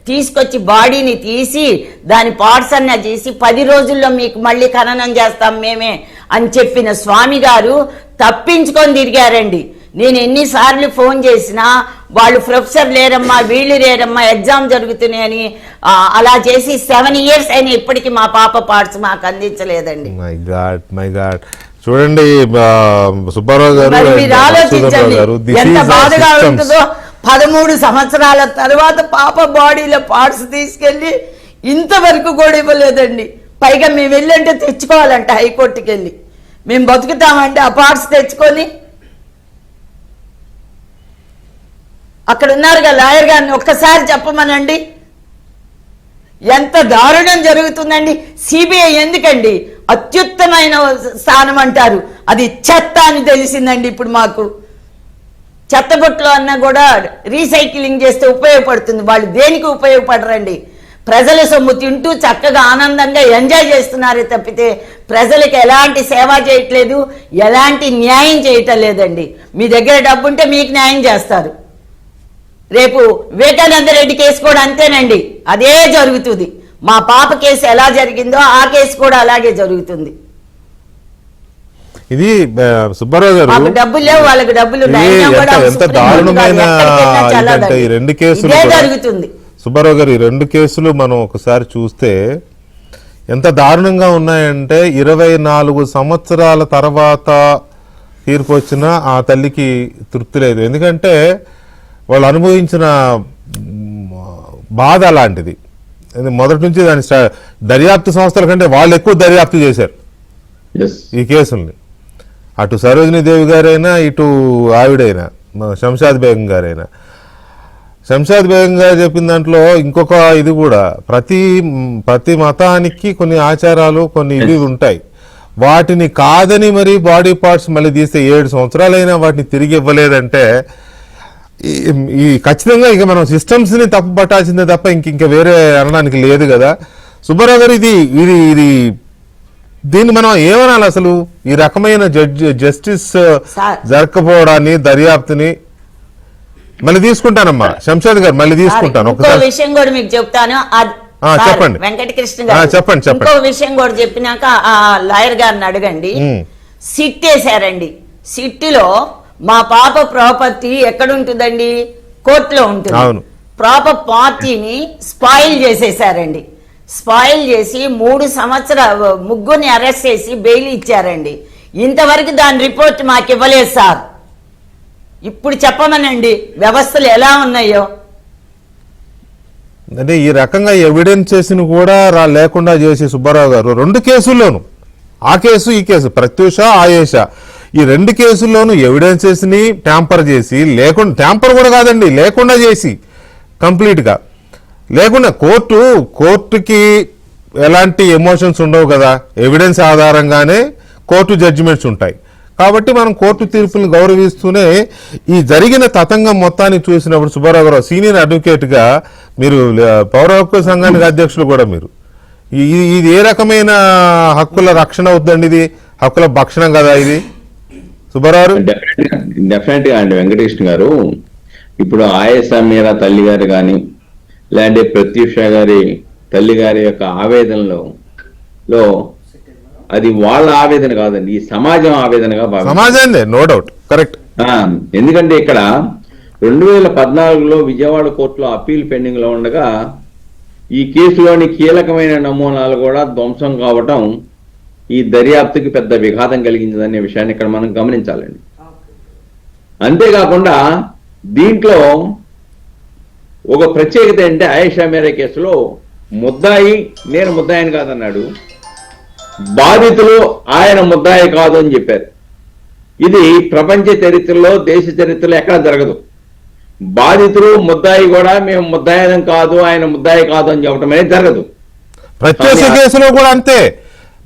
తీసుకొచ్చి బాడీని తీసి దాని పార్ట్స్ అన్నా చేసి 10 రోజుల్లో మీకు మళ్ళీ ఖననం చేస్తాం మేమే అని చెప్పిన స్వామి గారు తప్పించుకొని తిరిగారండి. నేను ఎన్నిసార్లు ఫోన్ చేసినా వాళ్ళు ప్రొఫెసర్ లేరమ్మా, వీళ్ళు లేరమ్మా, ఎగ్జామ్ జరుగుతున్నాయని అలా చేసి 7 years అయినా ఇప్పటికీ మా పాప పార్ట్స్ మాకు అందించలేదండి. మై గాడ్ చూడండి సుబ్బారావు గారు, మరి మీరు ఆలోచించండి ఎంత బాధగా ఉంటుందో. 13 సంవత్సరాల తర్వాత పాప బాడీలో పార్ట్స్ తీసుకెళ్లి ఇంతవరకు కూడా ఇవ్వలేదండి. పైగా మేము వెళ్ళంటే తెచ్చుకోవాలంట హైకోర్టుకి వెళ్ళి. మేము బతుకుతామంటే ఆ పార్ట్స్ తెచ్చుకొని అక్కడ ఉన్నారుగా లాయర్ గారిని ఒక్కసారి చెప్పమనండి. ఎంత దారుణం జరుగుతుందండి. సిబిఐ ఎందుకండి అత్యుత్తమైన స్థానం అంటారు, అది చెత్త అని తెలిసిందండి. ఇప్పుడు మాకు చెత్తబొట్లో అన్నా కూడా రీసైక్లింగ్ చేస్తే ఉపయోగపడుతుంది. వాళ్ళు దేనికి ఉపయోగపడరండి? ప్రజల సొమ్ము తింటూ చక్కగా ఆనందంగా ఎంజాయ్ చేస్తున్నారే తప్పితే ప్రజలకు ఎలాంటి సేవ చేయట్లేదు, ఎలాంటి న్యాయం చేయటం లేదండి. మీ దగ్గర డబ్బు ఉంటే మీకు న్యాయం చేస్తారు. రేపు వివేకానంద రెడ్డి కేసు కూడా అంతేనండి, అదే జరుగుతుంది. మా పాప కేసు ఎలా జరిగిందో ఆ కేసు కూడా అలాగే జరుగుతుంది. ఇది సుబ్బారావు గారు, మాకు డబ్బులు లేవు, వాళ్ళకి డబ్బులు ఎంత దారుణమైన ఈ 2 కేసులు జరుగుతుంది. సుబ్బారావు గారు, ఈ 2 కేసులు మనం ఒకసారి చూస్తే ఎంత దారుణంగా ఉన్నాయంటే 24 సంవత్సరాల తర్వాత తీర్పు వచ్చినా ఆ తల్లికి తృప్తి లేదు. ఎందుకంటే వాళ్ళు అనుభవించిన బాధ అలాంటిది. మొదటి నుంచి దాని దర్యాప్తు సంస్థల కంటే వాళ్ళు ఎక్కువ దర్యాప్తు చేశారు ఈ కేసుల్ని. అటు సరోజినీ దేవి గారైనా, ఇటు ఆవిడైనా శంషాద్ బేగం గారైనా. శంషాద్ బేగం గారు చెప్పిన దాంట్లో ఇంకొక ఇది కూడా, ప్రతి మతానికి కొన్ని ఆచారాలు కొన్ని ఇవి ఉంటాయి. వాటిని కాదని మరి బాడీ పార్ట్స్ మళ్ళీ తీస్తే 7 సంవత్సరాలైనా వాటిని తిరిగి ఇవ్వలేదంటే ఈ ఖచ్చితంగా ఇక మనం సిస్టమ్స్ ని తప్పు పట్టాల్సిందే తప్ప ఇంక వేరే అనడానికి లేదు కదా. సుబ్బారావు గారు, ఇది దీన్ని మనం ఏమనాలి అసలు? ఈ రకమైన జస్టిస్ జరగకపోవడాన్ని, దర్యాప్తుని మళ్ళీ తీసుకుంటానమ్మా శంషాద్ గారు, మళ్ళీ తీసుకుంటాను. ఇంకో విషయం కూడా మీకు చెప్తాను. చెప్పండి వెంకటకృష్ణ గారు, చెప్పండి. ఇంకో విషయం కూడా చెప్పినాక ఆ లాయర్ గారిని అడగండి. సిట్ వేశారండి. సిట్లో మా పాప ప్రాపర్టీ ఎక్కడుంటుందండి? కోర్టులో ఉంటుంది. ప్రాపర్ పార్టీని స్పాయిల్ చేసేసారండి. స్పాయిల్ చేసి 3 సంవత్సరాలు ముగ్గురిని అరెస్ట్ చేసి బెయిల్ ఇచ్చారండి. ఇంతవరకు దాని రిపోర్ట్ మాకు ఇవ్వలేదు సార్. ఇప్పుడు చెప్పమనండి వ్యవస్థలు ఎలా ఉన్నాయో. అంటే ఈ రకంగా ఎవిడెన్సెస్ ని కూడా లేకుండా చేసి సుబ్బారావు గారు 2 కేసుల్లోనూ, ఆ కేసు ఈ కేసు, ప్రత్యూష ఆయేష, ఈ 2 కేసుల్లోనూ ఎవిడెన్సెస్ ని ట్యాంపర్ చేసి, లేకుండా ట్యాంపర్ కూడా కాదండి, లేకుండా చేసి కంప్లీట్ గా లేకుండా కోర్టుకి ఎలాంటి ఎమోషన్స్ ఉండవు కదా, ఎవిడెన్స్ ఆధారంగానే కోర్టు జడ్జిమెంట్స్ ఉంటాయి. కాబట్టి మనం కోర్టు తీర్పులను గౌరవిస్తూనే ఈ జరిగిన తతంగం మొత్తాన్ని చూసినప్పుడు సుబ్బారావు గారు సీనియర్ అడ్వకేట్ గా మీరు, పౌర హక్కుల సంఘానికి అధ్యక్షులు కూడా మీరు, ఇది ఏ రకమైన హక్కుల రక్షణ అవుతుందండి? ఇది హక్కుల భక్షణ కదా ఇది సుబ్బారావు? డెఫినెట్ గా అండి వెంకటేష్ గారు. ఇప్పుడు ఆయేషా మీరా తల్లి గారు కానీ, లేదంటే ప్రత్యూష గారి తల్లి గారి యొక్క ఆవేదనలో అది వాళ్ళ ఆవేదన కాదండి, ఈ సమాజం ఆవేదనగా సమాజాన్ని, నో డౌట్, కరెక్ట్. ఎందుకంటే ఇక్కడ 2014లో విజయవాడ కోర్టులో అప్పీల్ పెండింగ్ లో ఉండగా ఈ కేసులోని కీలకమైన నమూనాలు కూడా ధ్వంసం కావటం ఈ దర్యాప్తుకి పెద్ద విఘాతం కలిగించదనే విషయాన్ని ఇక్కడ మనం గమనించాలండి. అంతేకాకుండా దీంట్లో ఒక ప్రత్యేకత ఏంటంటే ఆయేషా మీరా కేసులో ముద్దాయి నేను ముద్దాయిని కాదన్నాడు, బాధితులు ఆయన ముద్దాయి కాదు అని చెప్పారు. ఇది ప్రపంచ చరిత్రలో, దేశ చరిత్రలో ఎక్కడ జరగదు. బాధితులు ముద్దాయి కూడా మేము ముద్దాయినం కాదు, ఆయన ముద్దాయి కాదు అని చెప్పడం అనేది జరగదు. ప్రత్యూష కేసులో కూడా అంతే.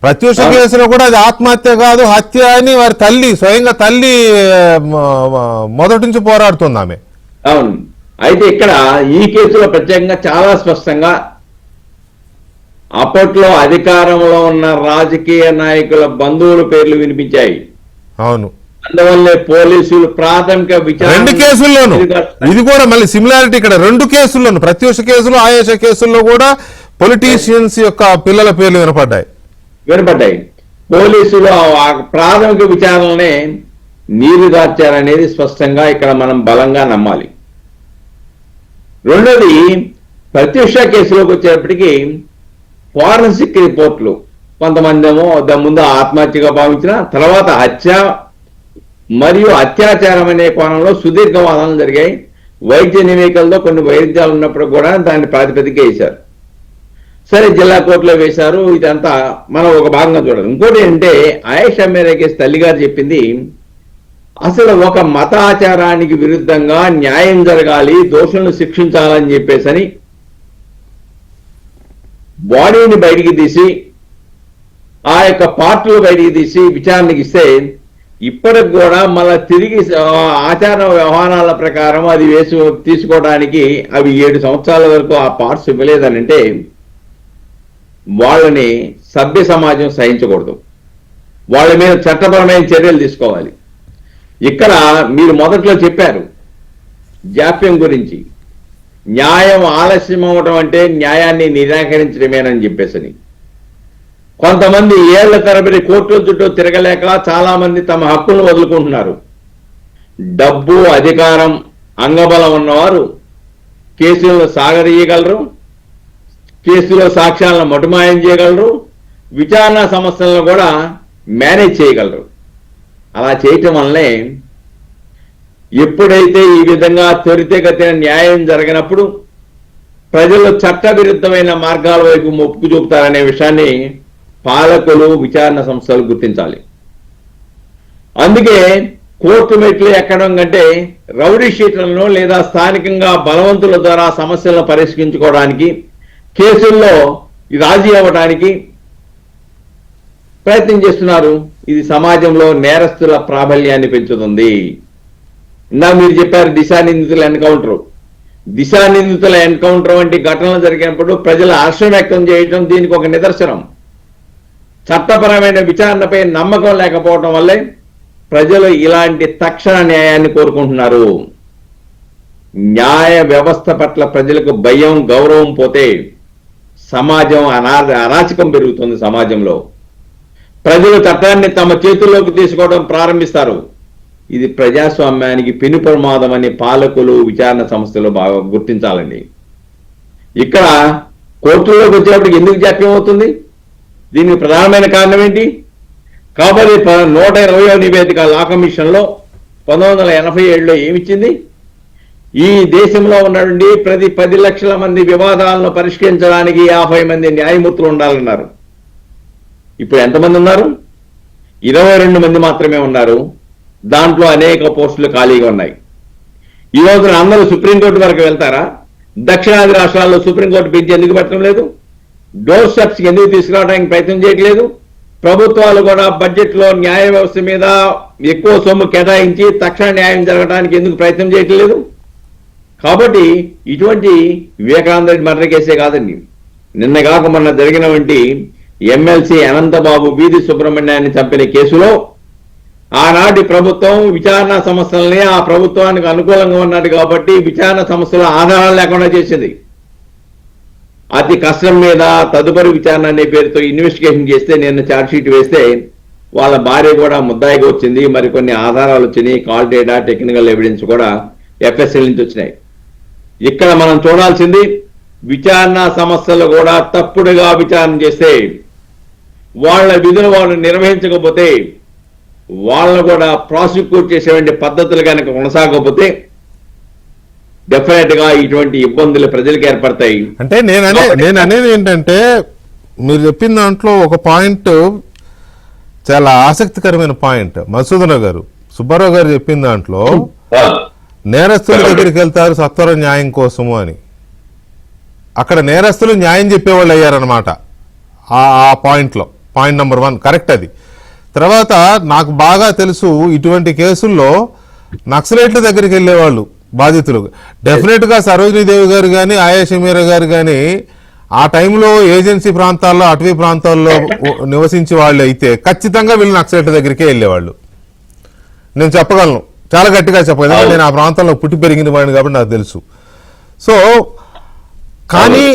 ప్రత్యూష కేసులో కూడా అది ఆత్మహత్య కాదు, హత్య అని వారి తల్లి, స్వయంగా తల్లి మొదటి నుంచి పోరాడుతుంది ఆమె. అవును. అయితే ఇక్కడ ఈ కేసులో ప్రత్యేకంగా చాలా స్పష్టంగా అప్పట్లో అధికారంలో ఉన్న రాజకీయ నాయకుల బంధువుల పేర్లు వినిపించాయి. అవును. అందువల్లే పోలీసులు ప్రాథమిక రెండు కేసుల్లోనూ ఇది కూడా మళ్ళీ సిమిలారిటీ ఇక్కడ రెండు కేసుల్లోనూ ప్రత్యూష కేసులు ఆయేష కేసుల్లో కూడా పొలిటీషియన్స్ యొక్క పిల్లల పేర్లు వినపడ్డాయి. పోలీసులు ఆ ప్రాథమిక విచారణనే నీరుగార్చారనేది స్పష్టంగా ఇక్కడ మనం బలంగా నమ్మాలి. రెండోది ప్రత్యూష కేసులోకి వచ్చేటప్పటికి ఫారెన్సిక్ రిపోర్ట్లు కొంతమంది ఏమో ముందు ఆత్మహత్యగా భావించిన తర్వాత హత్య మరియు అత్యాచారం అనే కోణంలో సుదీర్ఘ వాదనలు జరిగాయి. వైద్య నివేదికలతో కొన్ని వైద్యాలు ఉన్నప్పుడు కూడా దాన్ని ప్రాతిపదిక వేశారు. సరే, జిల్లా కోర్టులో వేశారు. ఇదంతా మనం ఒక భాగంగా చూడాలి. ఇంకోటి ఏంటంటే ఆయేషా మీరా కేసు తల్లిగారు చెప్పింది అసలు ఒక మత ఆచారానికి విరుద్ధంగా న్యాయం జరగాలి, దోషులను శిక్షించాలని చెప్పేసని బాడీని బయటికి తీసి ఆ యొక్క పార్ట్లు బయటికి తీసి విచారణకి ఇస్తే ఇప్పటికి కూడా మళ్ళా తిరిగి ఆచార వ్యవహారాల ప్రకారం అది తీసుకోవడానికి అవి 7 సంవత్సరాల వరకు ఆ పార్ట్స్ ఇవ్వలేదనంటే వాళ్ళని సభ్య సమాజం సహించకూడదు. వాళ్ళ మీద చట్టపరమైన చర్యలు తీసుకోవాలి. ఇక్కడ మీరు మొదట్లో చెప్పారు జాప్యం గురించి. న్యాయం ఆలస్యం అవ్వటం అంటే న్యాయాన్ని నిరాకరించడమేనని చెప్పేసని కొంతమంది ఏళ్ల తరబడి కోర్టుల చుట్టూ తిరగలేక చాలా మంది తమ హక్కులను వదులుకుంటున్నారు. డబ్బు, అధికారం, అంగబలం ఉన్నవారు కేసులను సాగదీయగలరు, కేసులో సాక్ష్యాలను మటుమాయం చేయగలరు, విచారణ సమస్యలను కూడా మేనేజ్ చేయగలరు. అలా చేయటం వల్లనే ఎప్పుడైతే ఈ విధంగా త్వరితగతిన న్యాయం జరగనప్పుడు ప్రజలు చట్టవిరుద్ధమైన మార్గాల వైపు మొక్కు చూపుతారనే విషయాన్ని పాలకులు, విచారణ సంస్థలు గుర్తించాలి. అందుకే కోర్టు మెట్లు ఎక్కడం కంటే రౌడీ షీటర్లను లేదా స్థానికంగా బలవంతుల ద్వారా సమస్యలను పరిష్కరించుకోవడానికి, కేసుల్లో రాజీ అవ్వడానికి ప్రయత్నం చేస్తున్నారు. ఇది సమాజంలో నేరస్తుల ప్రాబల్యాన్ని పెంచుతుంది. మీరు చెప్పారు దిశానిందితుల ఎన్కౌంటర్. దిశానిందితుల ఎన్కౌంటర్ వంటి ఘటనలు జరిగినప్పుడు ప్రజల హర్షం వ్యక్తం చేయడం దీనికి ఒక నిదర్శనం. చట్టపరమైన విచారణపై నమ్మకం లేకపోవడం వల్లే ప్రజలు ఇలాంటి తక్షణ న్యాయాన్ని కోరుకుంటున్నారు. న్యాయ వ్యవస్థ పట్ల ప్రజలకు భయం, గౌరవం పోతే సమాజం అరాచకం పెరుగుతుంది. సమాజంలో ప్రజలు చట్టాన్ని తమ చేతుల్లోకి తీసుకోవడం ప్రారంభిస్తారు. ఇది ప్రజాస్వామ్యానికి పెను ప్రమాదం అని పాలకులు, విచారణ సంస్థలు బాగా గుర్తించాలండి. ఇక్కడ కోర్టుల్లోకి వచ్చేప్పటికి ఎందుకు జాప్యం అవుతుంది? దీనికి ప్రధానమైన కారణం ఏంటి? కాబట్టి 120వ నివేదిక లా కమిషన్లో 1987లో ఏమిచ్చింది? ఈ దేశంలో ఉన్నటువంటి ప్రతి 10 లక్షల మంది వివాదాలను పరిష్కరించడానికి 50 మంది న్యాయమూర్తులు ఉండాలన్నారు. ఇప్పుడు ఎంతమంది ఉన్నారు? 22 మంది మాత్రమే ఉన్నారు. దాంట్లో అనేక పోస్టులు ఖాళీగా ఉన్నాయి. ఈ రోజున అందరూ సుప్రీంకోర్టు వరకు వెళ్తారా? దక్షిణాది రాష్ట్రాల్లో సుప్రీంకోర్టు బెంచ్ ఎందుకు పెట్టడం లేదు? డోర్ స్టెప్స్ ఎందుకు తీసుకురావడానికి ప్రయత్నం చేయట్లేదు? ప్రభుత్వాలు కూడా బడ్జెట్లో న్యాయ వ్యవస్థ మీద ఎక్కువ సొమ్ము కేటాయించి తక్షణ న్యాయం జరగడానికి ఎందుకు ప్రయత్నం చేయట్లేదు? కాబట్టి ఇటువంటి వివేకానంద రెడ్డి మర్డర్ కేసే కాదండి, నిన్నగాక మొన్న జరిగినటువంటి ఎమ్మెల్సీ అనంతబాబు వీధి సుబ్రహ్మణ్యాన్ని చంపిన కేసులో ఆనాటి ప్రభుత్వం విచారణ సంస్థలని ఆ ప్రభుత్వానికి అనుకూలంగా ఉన్నది కాబట్టి విచారణ సంస్థలు ఆధారాలు లేకుండా చేసింది. అతి కష్టం మీద తదుపరి విచారణ అనే పేరుతో ఇన్వెస్టిగేషన్ చేస్తే నిన్న ఛార్జ్షీట్ వేస్తే వాళ్ళ భార్య కూడా ముద్దాయిగా వచ్చింది. మరికొన్ని ఆధారాలు వచ్చినాయి. కాల్ డేటా, టెక్నికల్ ఎవిడెన్స్ కూడా ఎఫ్ఎస్ఎల్ నుంచి వచ్చినాయి. ఇక్కడ మనం చూడాల్సింది విచారణ సంస్థలు కూడా తప్పుడుగా విచారణ చేస్తే, వాళ్ళ విధులు వాళ్ళు నిర్వహించకపోతే, వాళ్ళను కూడా ప్రాసిక్యూట్ చేసేటువంటి పద్ధతులు కనుక కొనసాగకపోతే డెఫినెట్ గా ఇటువంటి ఇబ్బందులు ప్రజలకు ఏర్పడతాయి. అంటే నేను అనేది ఏంటంటే మీరు చెప్పిన దాంట్లో ఒక పాయింట్ చాలా ఆసక్తికరమైన పాయింట్. మధుసూదన్ గారు, సుబ్బారావు గారు చెప్పిన దాంట్లో నేరస్తుల దగ్గరికి వెళ్తారు సత్వర న్యాయం కోసము అని. అక్కడ నేరస్తులు న్యాయం చెప్పేవాళ్ళు అయ్యారనమాట. ఆ పాయింట్లో పాయింట్ నెంబర్ 1 కరెక్ట్. అది తర్వాత నాకు బాగా తెలుసు ఇటువంటి కేసుల్లో నక్సలైట్ల దగ్గరికి వెళ్ళేవాళ్ళు బాధితులు. డెఫినెట్గా సరోజినీదేవి గారు కానీ ఆయేషా మీరా గారు కానీ ఆ టైంలో ఏజెన్సీ ప్రాంతాల్లో, అటవీ ప్రాంతాల్లో నివసించే వాళ్ళు అయితే ఖచ్చితంగా వీళ్ళు నక్సలైట్ల దగ్గరికే వెళ్ళేవాళ్ళు. నేను చెప్పగలను, చాలా గట్టిగా చెప్పగలను, ఎందుకంటే నేను ఆ ప్రాంతంలో పుట్టి పెరిగిన వాడిని కాబట్టి నాకు తెలుసు. సో కానీ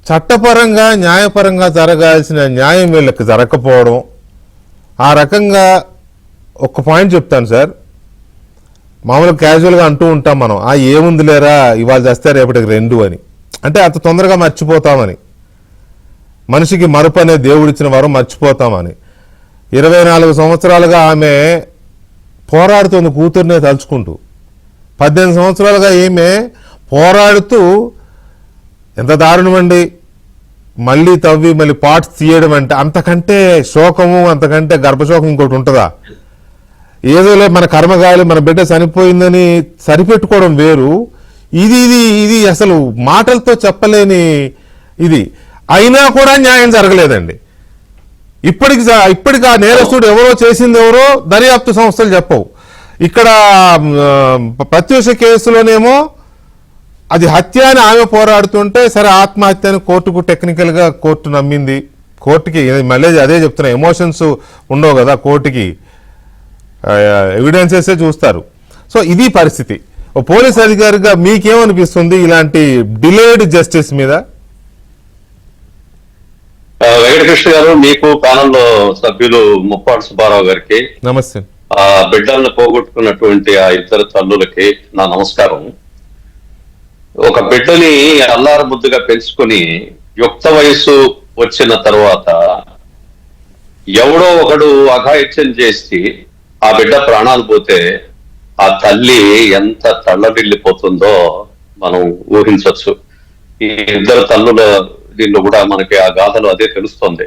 చట్టపరంగా న్యాయపరంగా జరగాల్సిన న్యాయం వీళ్ళకి జరగకపోవడం, ఆ రకంగా ఒక పాయింట్ చెప్తాను సార్. మామూలుగా క్యాజువల్గా అంటూ ఉంటాం మనం, ఏముంది లేరా ఇవాళ చేస్తే రేపటికి 2 అని, అంటే అంత తొందరగా మర్చిపోతామని, మనిషికి మరుపు అనే దేవుడిచ్చిన వారు మర్చిపోతామని. 24 సంవత్సరాలుగా ఆమె పోరాడుతుంది కూతుర్నే తలుచుకుంటూ. 18 సంవత్సరాలుగా ఈమె పోరాడుతూ, ఎంత దారుణమండి, మళ్ళీ తవ్వి మళ్ళీ పార్ట్స్ తీయడం అంటే అంతకంటే శోకము, అంతకంటే గర్భశోకం ఇంకోటి ఉంటుందా? ఏదోలే మన కర్మగాలి, మన బిడ్డ చనిపోయిందని సరిపెట్టుకోవడం వేరు, ఇది ఇది ఇది అసలు మాటలతో చెప్పలేని ఇది. అయినా కూడా న్యాయం జరగలేదండి. ఇప్పటికి ఆ నేరస్తుడు ఎవరో చేసింది ఎవరో దర్యాప్తు సంస్థలు చెప్పవు. ఇక్కడ ప్రత్యూష కేసులోనేమో అది హత్య అని ఆమె పోరాడుతుంటే, సరే ఆత్మహత్య అని కోర్టుకు టెక్నికల్గా కోర్టు నమ్మింది. కోర్టుకి మళ్ళీ అదే చెప్తున్నా, ఎమోషన్స్ ఉండవు కదా కోర్టుకి, ఎవిడెన్సెస్ చూస్తారు. సో ఇది పరిస్థితి. ఓ పోలీస్ అధికారిగా మీకేమనిపిస్తుంది ఇలాంటి డిలేడ్ జస్టిస్ మీద? వెంకటకృష్ణ గారు, మీకు ప్యానల్లో సభ్యులు ముప్పాడు సుబ్బారావు గారికి నమస్తే. బిడ్డలను పోగొట్టుకున్నటువంటి ఆ ఇద్దరు తల్లులకి నా నమస్కారం. ఒక బిడ్డని అల్లార ముద్దుగా పెంచుకొని యుక్త వయసు వచ్చిన తర్వాత ఎవడో ఒకడు అఘాయిత్యం చేసి ఆ బిడ్డ ప్రాణాలు పోతే ఆ తల్లి ఎంత తల్లడిల్లిపోతుందో మనం ఊహించవచ్చు. ఈ ఇద్దరు తల్లుల దీనిలో కూడా మనకి ఆ గాథలో అదే తెలుస్తోంది.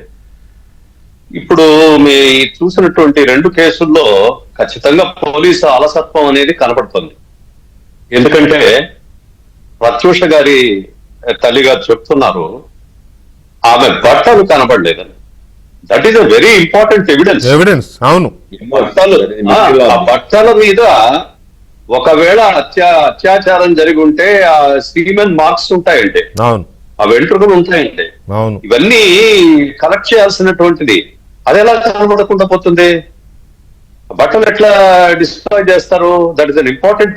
ఇప్పుడు మీ చూసినటువంటి 2 కేసుల్లో ఖచ్చితంగా పోలీసు అలసత్వం అనేది కనపడుతుంది. ఎందుకంటే ప్రత్యూష గారి తల్లి గారు చెప్తున్నారు ఆమె బట్టలు కనబడలేదని. That is a very important evidence. అవును, ఆ బట్టల మీద ఒకవేళ అత్యాచారం జరిగి ఉంటే ఆ సీమెన్ మార్క్స్ ఉంటాయండి, అవును, ఆ వెంట్రుకలు ఉంటాయండి, అవును, ఇవన్నీ కలెక్ట్ చేయాల్సినటువంటిది. అది ఎలా కనబడకుండా పోతుంది? బట్టలు ఎట్లా డిస్ట్రాయ్ చేస్తారు? దట్ ఈస్ అన్ ఇంపార్టెంట్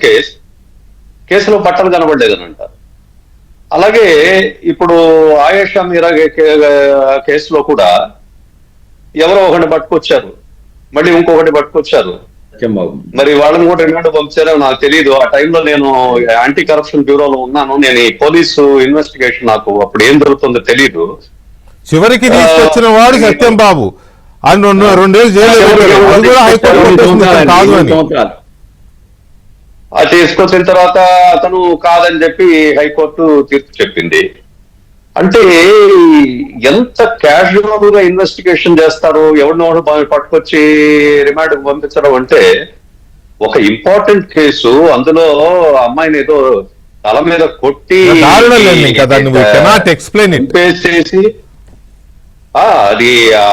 కేసులో బట్టలు కనబడలేదని అంటారు. అలాగే ఇప్పుడు ఆయేషా మీరా కేసులో కూడా ఎవరో ఒకటి పట్టుకొచ్చారు, మళ్ళీ ఇంకొకటి పట్టుకొచ్చారు, మరి వాళ్ళని కూడా రిమాండ్ పంపించారో నాకు తెలియదు. ఆ టైంలో నేను యాంటీ కరప్షన్ బ్యూరోలో ఉన్నాను. నేను ఈ పోలీసు ఇన్వెస్టిగేషన్, నాకు అప్పుడు ఏం జరుగుతుందో తెలియదు. చివరికి తీసుకొచ్చిన వాడు సత్యం బాబు, ఆయన 2 ఏళ్ళు అది తీసుకొచ్చిన తర్వాత అతను కాదని చెప్పి హైకోర్టు తీర్పు చెప్పింది. అంటే ఎంత క్యాజువల్ గా ఇన్వెస్టిగేషన్ చేస్తారు, ఎవరినో పట్టుకొచ్చి రిమాండ్ పంపించడం అంటే. ఒక ఇంపార్టెంట్ కేసు, అందులో అమ్మాయిని ఏదో తల మీద కొట్టి చేసి అది ఆ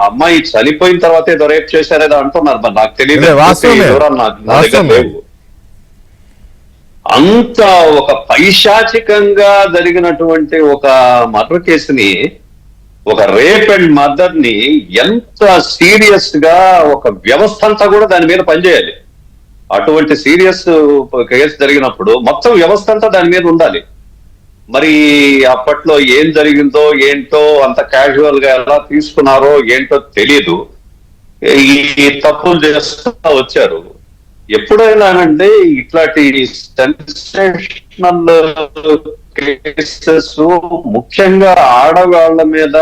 అమ్మాయి చనిపోయిన తర్వాత ఏదో రేప్ చేశారేదో అంటున్నారు. మరి నాకు తెలియదు. అంత ఒక పైశాచికంగా జరిగినటువంటి ఒక మర్డర్ కేసుని, ఒక రేప్ అండ్ మర్డర్ ని ఎంత సీరియస్ గా ఒక వ్యవస్థ అంతా కూడా దాని మీద పనిచేయాలి. అటువంటి సీరియస్ కేసు జరిగినప్పుడు మొత్తం వ్యవస్థ అంతా దాని మీద ఉండాలి. మరి అప్పట్లో ఏం జరిగిందో ఏంటో అంత క్యాజువల్ గా ఎలా తీసుకున్నారో ఏంటో తెలీదు. ఈ తప్పులు చేస్తూ వచ్చారు. ఎప్పుడైనానంటే ఇట్లాంటి సెన్సేషనల్ కేసెస్, ముఖ్యంగా ఆడవాళ్ల మీద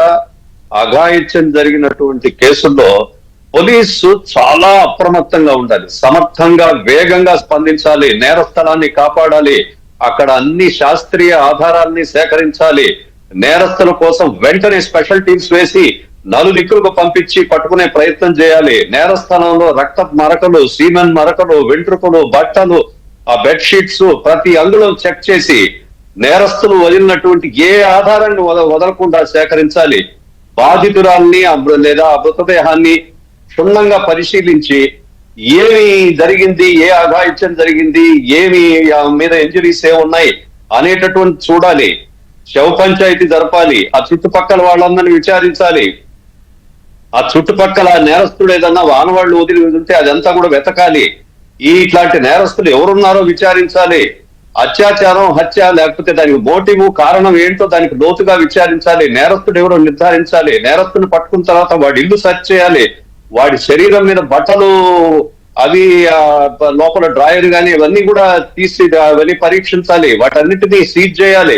అఘాయిత్యం జరిగినటువంటి కేసుల్లో పోలీసు చాలా అప్రమత్తంగా ఉండాలి, సమర్థంగా వేగంగా స్పందించాలి, నేరస్థలాన్ని కాపాడాలి, అక్కడ అన్ని శాస్త్రీయ ఆధారాల్ని సేకరించాలి, నేరస్తుల కోసం వెంటనే స్పెషల్ టీమ్స్ వేసి నలుదిక్కులకు పంపించి పట్టుకునే ప్రయత్నం చేయాలి. నేరస్థలంలో రక్త మరకలు, సీమెన్ మరకలు, వెంట్రుకలు, బట్టలు, ఆ బెడ్షీట్స్ ప్రతి అంగుళం చెక్ చేసి నేరస్తులు వదిలినటువంటి ఏ ఆధారాన్ని వదలకుండా సేకరించాలి. బాధితురాల్ని లేదా మృతదేహాన్ని క్షుణ్ణంగా పరిశీలించి ఏమి జరిగింది, ఏ అఘాయిత్యం జరిగింది, ఏమి మీద ఇంజరీస్ ఏమున్నాయి అనేటటువంటి చూడాలి. శవ పంచాయతీ జరపాలి, ఆ చుట్టుపక్కల వాళ్ళందరినీ విచారించాలి. ఆ చుట్టుపక్కల నేరస్తుడు ఏదన్నా వానవాళ్ళు వదిలి ఉంటే అదంతా కూడా వెతకాలి. ఇట్లాంటి నేరస్తులు ఎవరున్నారో విచారించాలి. అత్యాచారం, హత్య, లేకపోతే దానికి మోటివ్, కారణం ఏంటో దానికి లోతుగా విచారించాలి. నేరస్తుడు ఎవరో నిర్ధారించాలి. నేరస్తుని పట్టుకున్న తర్వాత వాడి ఇల్లు సెర్చ్ చేయాలి. వాడి శరీరం మీద బట్టలు అవి లోపల డ్రాయర్ గాని ఇవన్నీ కూడా తీసి అవన్నీ పరీక్షించాలి. వాటన్నిటినీ సీజ్ చేయాలి.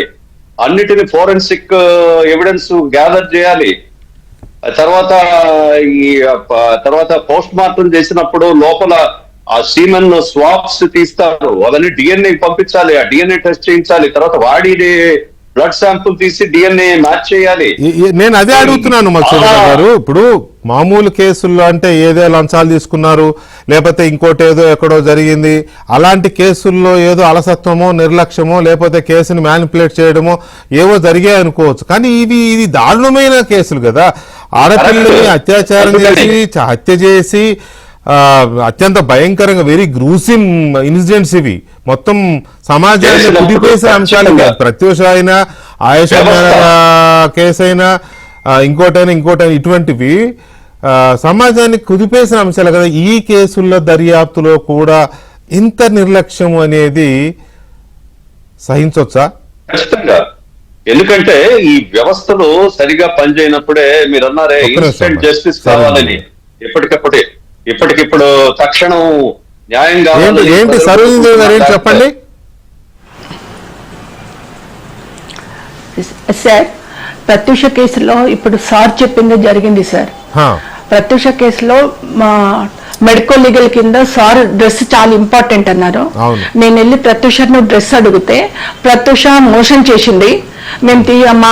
అన్నిటిని ఫోరెన్సిక్ ఎవిడెన్స్ గ్యాదర్ చేయాలి. తర్వాత పోస్ట్ మార్టం చేసినప్పుడు లోపల ఆ సీమెన్ స్వాప్స్ తీస్తారు. అవన్నీ డిఎన్ఏ పంపించాలి. ఆ డిఎన్ఏ టెస్ట్ చేయించాలి. తర్వాత వాడి బ్లడ్ శాంపుల్ తీసి డిఎన్ఏ మ్యాచ్ చేయాలి. నేను అదే అడుగుతున్నాను మధుసూదన్ గారు. ఇప్పుడు మామూలు కేసుల్లో అంటే ఏదో లంచాలు తీసుకున్నారు, లేకపోతే ఇంకోటి ఏదో ఎక్కడో జరిగింది, అలాంటి కేసుల్లో ఏదో అలసత్వమో, నిర్లక్ష్యమో, లేకపోతే కేసుని మ్యానిపులేట్ చేయడమో ఏవో జరిగాయి అనుకోవచ్చు. కానీ ఇది దారుణమైన కేసులు కదా. ఆడపిల్లని అత్యాచారం చేసి, హత్య చేసి, అత్యంత భయంకరంగా వెరీ గ్రూసిమ్ ఇన్సిడెంట్స్ ఇవి. మొత్తం సమాజాన్ని కుదిపేసే అంశాలు కాదు. ప్రత్యూష అయినా, ఆయేషా కేసు అయినా, ఇంకోటైనా ఇటువంటివి సమాజాన్ని కుదిపేసిన అంశాలు కదా. ఈ కేసుల్లో దర్యాప్తులో కూడా ఇంత నిర్లక్ష్యం అనేది సహించవచ్చా? ఖచ్చితంగా. ఎందుకంటే ఈ వ్యవస్థలు సరిగా పనిచేయనప్పుడే మీరు అన్నారే ఇన్స్టెంట్ జస్టిస్ కావాలని, ఇప్పటికిప్పుడు తక్షణం న్యాయం కావాలి. ఏంటి సరోజిని గారు ఏంటి చెప్పండి సార్. ప్రత్యూష కేసులో ఇప్పుడు సార్ చెప్పింది జరిగింది సార్. ప్రత్యూష కేసులో మెడికో లీగల్ కింద సార్ డ్రెస్ చాలా ఇంపార్టెంట్ అన్నారు. నేను వెళ్ళి ప్రత్యూషను డ్రెస్ అడిగితే ప్రత్యూష మోషన్ చేసింది. మేము మా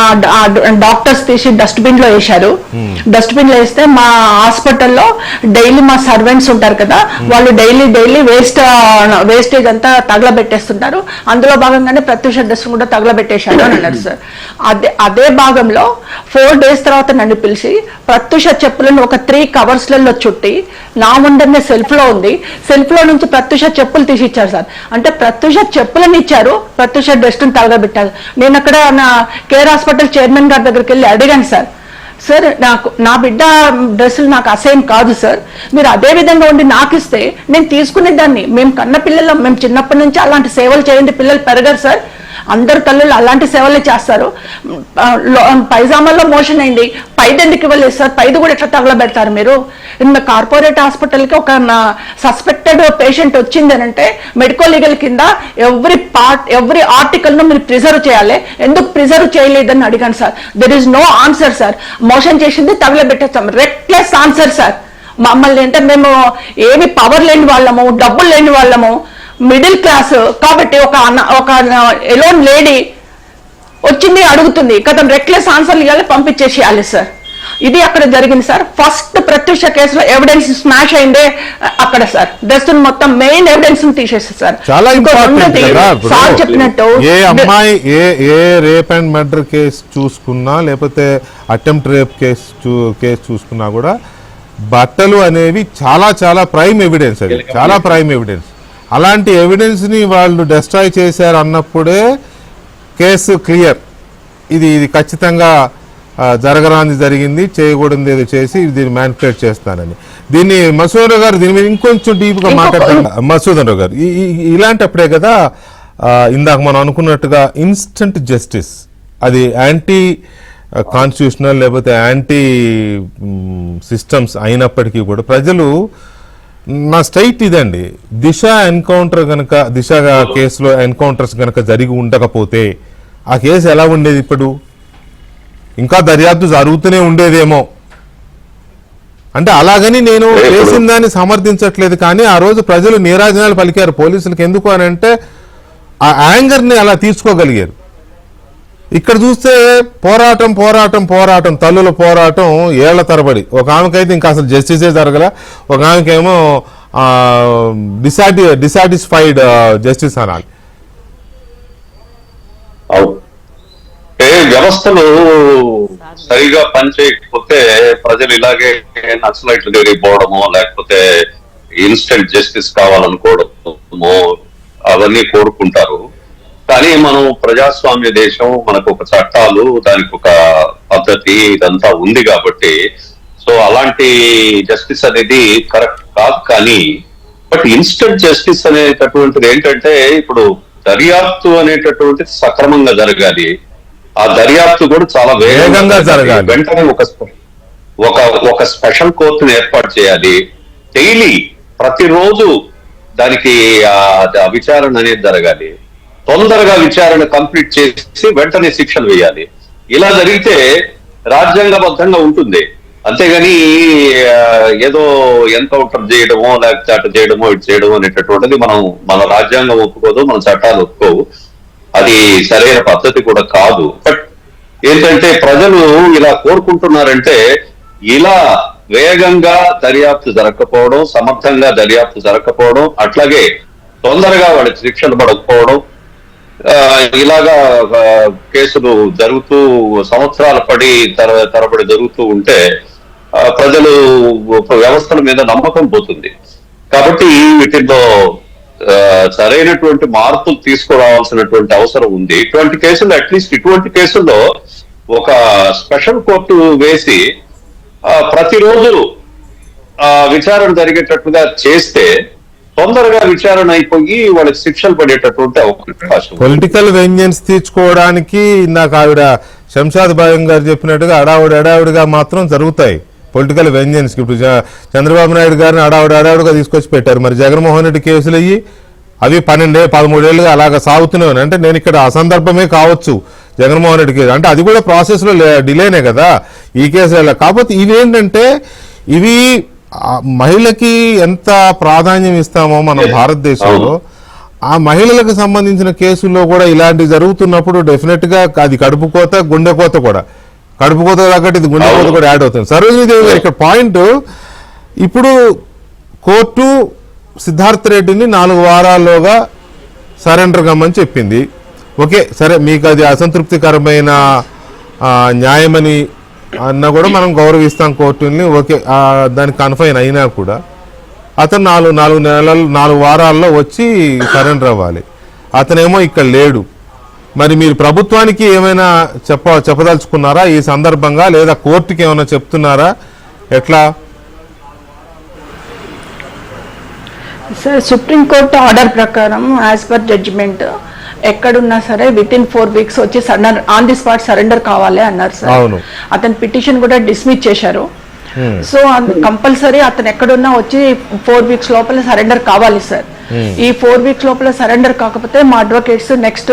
డాక్టర్స్ తీసి డస్ట్బిన్ లో వేశారు. డస్ట్బిన్ లో వేస్తే మా హాస్పిటల్లో డైలీ మా సర్వెంట్స్ ఉంటారు కదా, వాళ్ళు డైలీ వేస్టేజ్ అంతా తగలబెట్టేస్తుంటారు. అందులో భాగంగానే ప్రత్యూష డ్రెస్ కూడా తగలబెట్టేశారు అని అన్నారు సార్. అదే భాగంలో 4 days తర్వాత నన్ను పిలిచి ప్రత్యూష చెప్పులను ఒక 3 కవర్స్లలో చుట్టి నా ముందరనే సెల్ఫ్ లో ఉంది. సెల్ఫ్ లో నుంచి ప్రత్యూష చెప్పులు తీసి ఇచ్చారు సార్. అంటే ప్రత్యూష చెప్పులను ఇచ్చారు, ప్రత్యూష డ్రెస్ తగలబెట్టారు. నేను అక్కడ కేర్ హాస్పిటల్ చైర్మన్ గారి దగ్గరికి వెళ్ళి అడిగాను సార్ నా బిడ్డ డ్రెస్సులు నాకు అసహ్యం కాదు సార్, మీరు అదే విధంగా ఉండి నాకు ఇస్తే నేను తీసుకునేదాన్ని. మేము కన్న పిల్లలు, మేము చిన్నప్పటి నుంచి అలాంటి సేవలు చేయండి పిల్లలు పెరగరు సార్. అందరు తల్లులు అలాంటి సేవలే చేస్తారు. పైజామాలో మోషన్ అయింది, పైది ఎందుకు ఇవ్వలేదు సార్? పైది కూడా ఎట్లా తగలబెడతారు మీరు? కార్పొరేట్ హాస్పిటల్కి ఒక సస్పెక్టెడ్ పేషెంట్ వచ్చింది అని అంటే మెడికో లీగల్ కింద ఎవ్రీ ఆర్టికల్ను మీరు ప్రిజర్వ్ చేయాలి. ఎందుకు ప్రిజర్వ్ చేయలేదని అడిగాను sir. There is no answer sir. Motion చేసింది తగలబెట్టేస్తాం, రెక్లెస్ ఆన్సర్ సార్. మమ్మల్ని అంటే మేము ఏమి పవర్ లేని వాళ్ళము, డబ్బులు లేని వాళ్ళము, మిడిల్ క్లాస్ కాబట్టి ఒక ఎలోన్ లేడీ వచ్చింది అడుగుతుంది కదా, రెక్లెస్ ఆన్సర్లు ఇవ్వాలి, పంపించేసేయాలి సార్. ఇది అక్కడ జరిగింది సార్. ఫస్ట్ ప్రత్యూష కేసులో ఎవిడెన్స్ స్మాష్ అయిందే అక్కడ సార్. దస్తుని మొత్తం మెయిన్ ఎవిడెన్స్ తీసేస్తారు సార్. చాలా ఇంపార్టెంట్ కదా. సార్ చెప్పినట్టు ఏ అమ్మాయి ఏ రేప్ అండ్ మర్డర్ కేసు చూసుకున్నా, లేకపోతే అటెంప్ట్ రేప్ కేసు చూసుకున్నా కూడా బట్టలు అనేవి చాలా ప్రైమ్ ఎవిడెన్స్. అది చాలా ప్రైమ్ ఎవిడెన్స్. అలాంటి ఎవిడెన్స్ ని వాళ్ళు డిస్ట్రాయ్ చేశారు అన్నప్పుడే కేసు క్లియర్. ఇది ఖచ్చితంగా జరగరాంది జరిగింది, చేయకూడదు ఏదో చేసి దీన్ని మ్యానిపులేట్ చేస్తానని. దీన్ని మధుసూదన్ గారు దీని మీద ఇంకొంచెం డీప్ గా మాట్లాడారు. మధుసూదన్ రావు గారు, ఇలాంటప్పుడే కదా ఇందాక మనం అనుకున్నట్టుగా ఇన్స్టంట్ జస్టిస్ అది యాంటీ కాన్స్టిట్యూషనల్ లేకపోతే యాంటీ సిస్టమ్స్ అయినప్పటికీ కూడా ప్రజలు నా స్ట్రైట్ ఇదండి, దిశ ఎన్కౌంటర్ కనుక, దిశ కేసులో ఎన్కౌంటర్స్ కనుక జరిగి ఉండకపోతే ఆ కేసు ఎలా ఉండేది? ఇప్పుడు ఇంకా దర్యాప్తు జరుగుతూనే ఉండేదేమో. అంటే అలాగని నేను చేసిన దాన్ని సమర్థించట్లేదు, కానీ ఆ రోజు ప్రజలు నీరాజనాలు పలికారు పోలీసులకు. ఎందుకు అని అంటే ఆ యాంగర్ని అలా తీర్చుకోగలిగారు. ఇక్కడ చూస్తే పోరాటం తల్లుల పోరాటం ఏళ్ల తరబడి. ఒక ఆమెకైతే ఇంకా అసలు జస్టిసే జరగల, ఒక ఆమెకేమో డిసాటిస్ఫైడ్ జస్టిస్ అనాలి. వ్యవస్థలు సరిగా పనిచేయకపోతే ప్రజలు ఇలాగే నక్సలైట్లు జరిగిపోవడమో, లేకపోతే ఇన్స్టెంట్ జస్టిస్ కావాలనుకోవడమో అవన్నీ కోరుకుంటారు. కానీ మనం ప్రజాస్వామ్య దేశం, మనకు ఒక చట్టాలు, దానికి ఒక పద్ధతి ఇదంతా ఉంది కాబట్టి సో అలాంటి జస్టిస్ అనేది కరెక్ట్ కాదు. కానీ బట్ ఇన్స్టెంట్ జస్టిస్ అనేటటువంటిది ఏంటంటే, ఇప్పుడు దర్యాప్తు అనేటటువంటిది సక్రమంగా జరగాలి. ఆ దర్యాప్తు కూడా చాలా వేగంగా జరగాలి. వెంటనే ఒక స్పెషల్ కోర్టును ఏర్పాటు చేయాలి. డైలీ ప్రతిరోజు దానికి ఆ విచారణ అనేది జరగాలి. తొందరగా విచారణ కంప్లీట్ చేసి వెంటనే శిక్షలు వేయాలి. ఇలా జరిగితే రాజ్యాంగబద్ధంగా ఉంటుంది. అంతేగాని ఏదో ఎన్కౌంటర్ చేయడమో లేకపోతే అటు చేయడమో ఇటు చేయడమో అనేటటువంటిది మన రాజ్యాంగం ఒప్పుకోదు, మన చట్టాలు ఒప్పుకోవు. అది సరైన పద్ధతి కూడా కాదు. బట్ ఏంటంటే ప్రజలు ఇలా కోరుకుంటున్నారంటే, ఇలా వేగంగా దర్యాప్తు జరగకపోవడం, సమర్థంగా దర్యాప్తు జరగకపోవడం, అట్లాగే తొందరగా వాళ్ళకి శిక్షలు పడకపోవడం, ఇలాగా కేసులు జరుగుతూ సంవత్సరాల తరబడి జరుగుతూ ఉంటే ప్రజలు వ్యవస్థల మీద నమ్మకం పోతుంది. కాబట్టి వీటిల్లో సరైనటువంటి మార్పులు తీసుకురావాల్సినటువంటి అవసరం ఉంది. ఇటువంటి కేసులు అట్లీస్ట్ ఇటువంటి కేసుల్లో ఒక స్పెషల్ కోర్టు వేసి ప్రతిరోజు విచారణ జరిగేటట్టుగా చేస్తే తొందరగా విచారణ అయిపోయి వాళ్ళకి శిక్షలు పడేటటువంటి అవకాశం. పొలిటికల్ వెంజెన్స్ తీర్చుకోవడానికి ఇందాక ఆవిడ శంషాద్ భాయం గారు చెప్పినట్టుగా అడావుడిగా మాత్రం జరుగుతాయి పొలిటికల్ వెంజెన్స్. ఇప్పుడు చంద్రబాబు నాయుడు గారిని అడావుడిగా తీసుకొచ్చి పెట్టారు. మరి జగన్మోహన్ రెడ్డి కేసులు అవి 12-13 ఏళ్ళుగా అలాగా సాగుతూనే ఉన్నాయి. అంటే నేను ఇక్కడ అసందర్భమే కావచ్చు జగన్మోహన్ రెడ్డి కేసు, అంటే అది కూడా ప్రాసెస్ లో డిలేనే కదా ఈ కేసులలో. కాకపోతే ఇవేంటంటే ఇవి మహిళకి ఎంత ప్రాధాన్యం ఇస్తామో మనం భారతదేశంలో, ఆ మహిళలకు సంబంధించిన కేసుల్లో కూడా ఇలాంటివి జరుగుతున్నప్పుడు డెఫినెట్ గా అది కడుపుకోత గుండెకోత కూడా, కడుపుకోత తగ్గట్టు ఇది గుండెకోత కూడా యాడ్ అవుతుంది. సరోజినీదేవి గారు ఇక్కడ పాయింట్, ఇప్పుడు కోర్టు సిద్ధార్థ్ రెడ్డిని 4 వారాల్లోగా సరెండర్ కమ్మని చెప్పింది. ఓకే సరే, మీకు అది అసంతృప్తికరమైన న్యాయమని అన్నా కూడా మనం గౌరవిస్తాం కోర్టుని, ఓకే దానికి కన్ఫైన్ అయినా కూడా అతను 4 వారాల్లో వచ్చి సరెండర్ అవ్వాలి. అతనేమో ఇక్కడ లేడు. మరి మీరు ప్రభుత్వానికి ఏమైనా చెప్పదలుచుకున్నారా ఈ సందర్భంగా, లేదా కోర్టుకి ఏమైనా చెప్తున్నారా, ఎట్లా? సార్, సుప్రీంకోర్టు ఆర్డర్ ప్రకారం యాజ్ పర్ జడ్జిమెంట్ ఎక్కడున్నా సరే విత్-ఇన్ 4 వీక్స్ వచ్చి ఆన్ ది స్పాట్ సరెండర్ కావాలి అన్నారు సార్. అతని పిటిషన్ కూడా డిస్మిస్ చేశారు. సో కంపల్సరీ అతను ఎక్కడున్నా వచ్చి 4 వీక్స్ లోపల సరెండర్ కావాలి సార్. ఈ 4 వీక్స్ లోపల సరెండర్ కాకపోతే మా అడ్వకేట్స్ నెక్స్ట్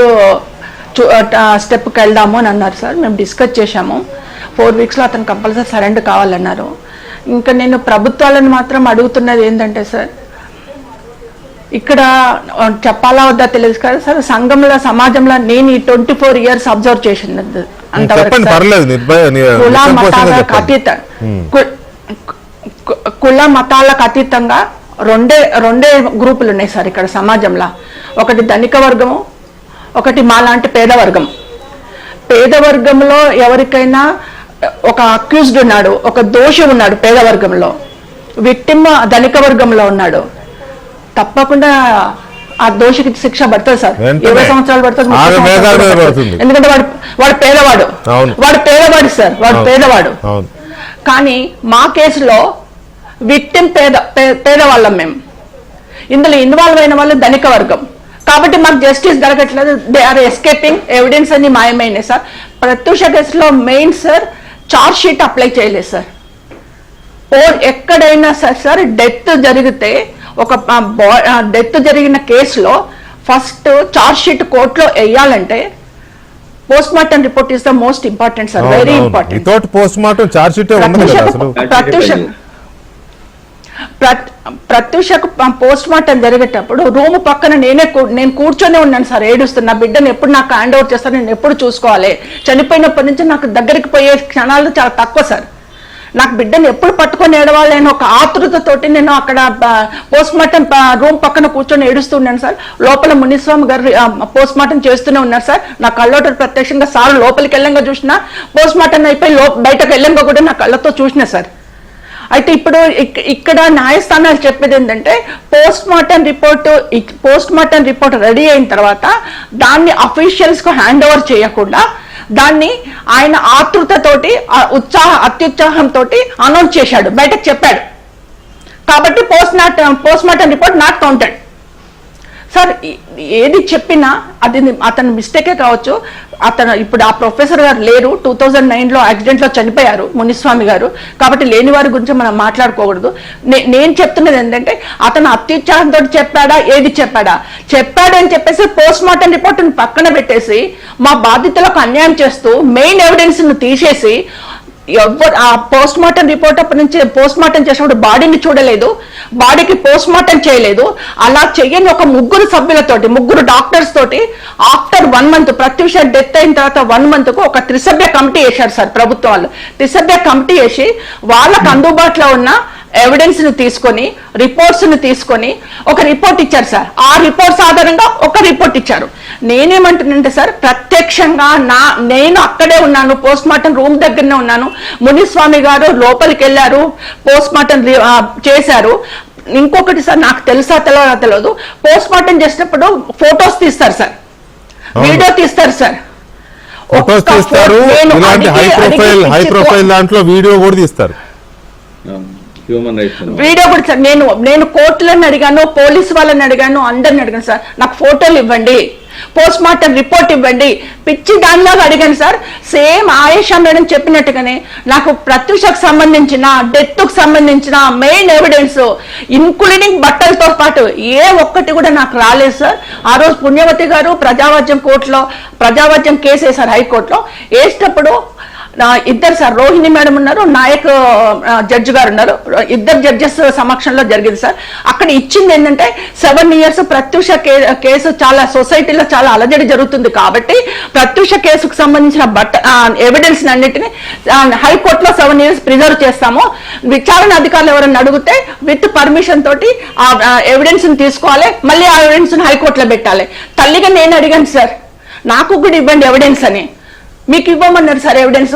స్టెప్కి వెళ్దాము అని అన్నారు సార్. మేము డిస్కస్ చేశాము. 4 వీక్స్లో అతను కంపల్సరీ సరెండర్ కావాలన్నారు. ఇంకా నేను ప్రభుత్వాలను మాత్రం అడుగుతున్నది ఏంటంటే సార్, ఇక్కడ చెప్పాలా వద్దా తెలియదు కదా సార్, సంఘంలో సమాజంలో నేను ఈ 24 years అబ్జర్వ్ చేసింది కుల మతాలకు అతీతంగా రెండే గ్రూపులు ఉన్నాయి సార్ ఇక్కడ సమాజంలో. ఒకటి ధనిక వర్గము, ఒకటి మాలాంటి పేదవర్గం. పేదవర్గంలో ఎవరికైనా ఒక అక్యూజ్డ్ ఉన్నాడు, ఒక దోషి ఉన్నాడు పేదవర్గంలో, విక్టిమ్ ధనిక వర్గంలో ఉన్నాడు, తప్పకుండా ఆ దోషికి శిక్ష పడుతుంది సార్. 20 సంవత్సరాలు పడుతుంది. ఎందుకంటే వాడు పేదవాడు సార్, వాడు పేదవాడు. కానీ మా కేసులో విక్టిమ్ పేదవాళ్ళం మేము. ఇందులో ఇన్వాల్వ్ అయిన వాళ్ళు ధనిక వర్గం. కాబట్టి మాకు జస్టిస్ జరగట్లేదు. దే ఆర్ ఎస్కేపింగ్, ఎవిడెన్స్ అన్ని మాయమైనాయి సార్. ప్రత్యూష కేసులో main sir charge sheet apply చేయలేదు సార్. ఎక్కడైనా సార్ డెత్ జరిగితే, ఒక డెత్ జరిగిన కేసులో ఫస్ట్ చార్జ్ షీట్ కోర్టులో వేయాలంటే post mortem report is the most important sir, very important. ప్రత్యూషకు పోస్ట్ మార్టం జరిగేటప్పుడు రూమ్ పక్కన నేను కూర్చొని ఉన్నాను సార్, ఏడుస్తున్నా. బిడ్డను ఎప్పుడు నాకు హ్యాండ్ ఓవర్ చేస్తాను, నేను ఎప్పుడు చూసుకోవాలి. చనిపోయినప్పటి నుంచి నాకు దగ్గరికి పోయే క్షణాలు చాలా తక్కువ సార్. నాకు బిడ్డను ఎప్పుడు పట్టుకొని ఏడవాలి అని ఒక ఆతృతతోటి నేను అక్కడ పోస్ట్ మార్టం రూమ్ పక్కన కూర్చొని ఏడుస్తున్నాను సార్. లోపల మునిస్వామి గారు పోస్ట్ మార్టం చేస్తూనే ఉన్నారు సార్. నా కళ్ళతో ప్రత్యక్షంగా సార్ లోపలికి వెళ్ళంగా చూసినా, పోస్ట్ మార్టం అయిపోయి బయటకు వెళ్ళంగా కూడా నా కళ్ళతో చూసిన సార్. అయితే ఇప్పుడు ఇక్కడ న్యాయస్థానాలు చెప్పేది ఏంటంటే, పోస్ట్ మార్టం రిపోర్ట్ రెడీ అయిన తర్వాత దాన్ని అఫీషియల్స్ కు హ్యాండ్ ఓవర్ చేయకుండా దాన్ని ఆయన ఆతృతతోటి అత్యుత్సాహంతో అనౌన్స్ చేశాడు, బయటకు చెప్పాడు. కాబట్టి post mortem report not counted. Sir ఏది చెప్పినా అది అతని మిస్టేకే కావచ్చు. అతను ఇప్పుడు ఆ ప్రొఫెసర్ గారు లేరు, 2009లో యాక్సిడెంట్లో చనిపోయారు మునిస్వామి గారు. కాబట్టి లేని వారి గురించి మనం మాట్లాడుకోకూడదు. నేను చెప్తున్నది ఏంటంటే అతను అత్యుత్సాహంతో చెప్పాడా, ఏది చెప్పాడని చెప్పేసి పోస్ట్ మార్టం రిపోర్ట్ని పక్కన పెట్టేసి మా బాధితులకు అన్యాయం చేస్తూ మెయిన్ ఎవిడెన్స్ ను తీసేసి ఎవరు ఆ పోస్ట్ మార్టం రిపోర్ట్ అప్పటి నుంచి పోస్ట్ మార్టం చేసినప్పుడు బాడీని చూడలేదు, బాడీకి పోస్ట్ మార్టం చేయలేదు. అలా చెయ్యని ఒక ముగ్గురు డాక్టర్స్ తోటి ఆఫ్టర్ 1 month ప్రత్యూష డెత్ అయిన తర్వాత 1 month కు ఒక త్రిసభ్య కమిటీ వేశారు సార్ ప్రభుత్వం వాళ్ళు. త్రిసభ్య కమిటీ వేసి వాళ్ళకు అందుబాటులో ఉన్న ఎవిడెన్స్ ని తీసుకొని రిపోర్ట్స్ ని తీసుకొని ఒక రిపోర్ట్ ఇచ్చారు సార్. ఆ రిపోర్ట్స్ ఆధారంగా ఒక రిపోర్ట్ ఇచ్చారు. నేనేమంటున్నానంటే సార్, ప్రత్యక్షంగా నేను అక్కడే ఉన్నాను, పోస్ట్ మార్టం రూమ్ దగ్గరనే ఉన్నాను. మునిస్వామి గారు లోపలికి వెళ్ళారు, పోస్ట్ మార్టం చేశారు. ఇంకొకటి సార్, నాకు తెలియదు, పోస్ట్ మార్టం చేసినప్పుడు ఫొటోస్ తీస్తారు సార్, వీడియో తీస్తారు సార్, ఫొటోస్ తీస్తారు, ఇలాంటి హై ప్రొఫైల్ దాంట్లో వీడియో కూడా తీస్తారు. హ్యూమన్ రైట్స్ వీడియో కూడా సార్. నేను కోర్టులను అడిగాను, పోలీసు వాళ్ళని అడిగాను, అందరిని అడిగాను సార్. నాకు ఫోటోలు ఇవ్వండి, పోస్ట్ మార్టం రిపోర్ట్ ఇవ్వండి, పిచ్చి దానిలాగా అడిగాను సార్. సేమ్ ఆయేషా మేడం చెప్పినట్టుగానే నాకు ప్రత్యూషకు సంబంధించిన డెత్ కు సంబంధించిన మెయిన్ ఎవిడెన్స్ ఇంక్లూడింగ్ బట్టలతో పాటు ఏ ఒక్కటి కూడా నాకు రాలేదు సార్. ఆ రోజు పుణ్యవతి గారు ప్రజావాజ్యం కేసు వేశారు హైకోర్టులో. వేసేటప్పుడు ఇద్దరు సార్, రోహిణి మేడం ఉన్నారు, నాయక్ జడ్జి గారు ఉన్నారు, ఇద్దరు జడ్జెస్ సమక్షంలో జరిగింది సార్. అక్కడ ఇచ్చింది ఏంటంటే 7 years ప్రత్యూష కేసు చాలా సొసైటీలో చాలా అలజడి జరుగుతుంది కాబట్టి ప్రత్యూష కేసుకు సంబంధించిన ఎవిడెన్స్ అన్నిటిని హైకోర్టులో 7 years ప్రిజర్వ్ చేస్తాము. విచారణ అధికారులు ఎవరైనా అడిగితే విత్ పర్మిషన్ తోటి ఆ ఎవిడెన్స్ ని తీసుకోవాలి, మళ్ళీ ఆ ఎవిడెన్స్ ని హైకోర్టులో పెట్టాలి. తల్లిగా నేను అడిగాను సార్, నాకు కూడా ఇవ్వండి ఎవిడెన్స్ అని. మీకు ఇవ్వమన్నారు సార్ ఎవిడెన్స్.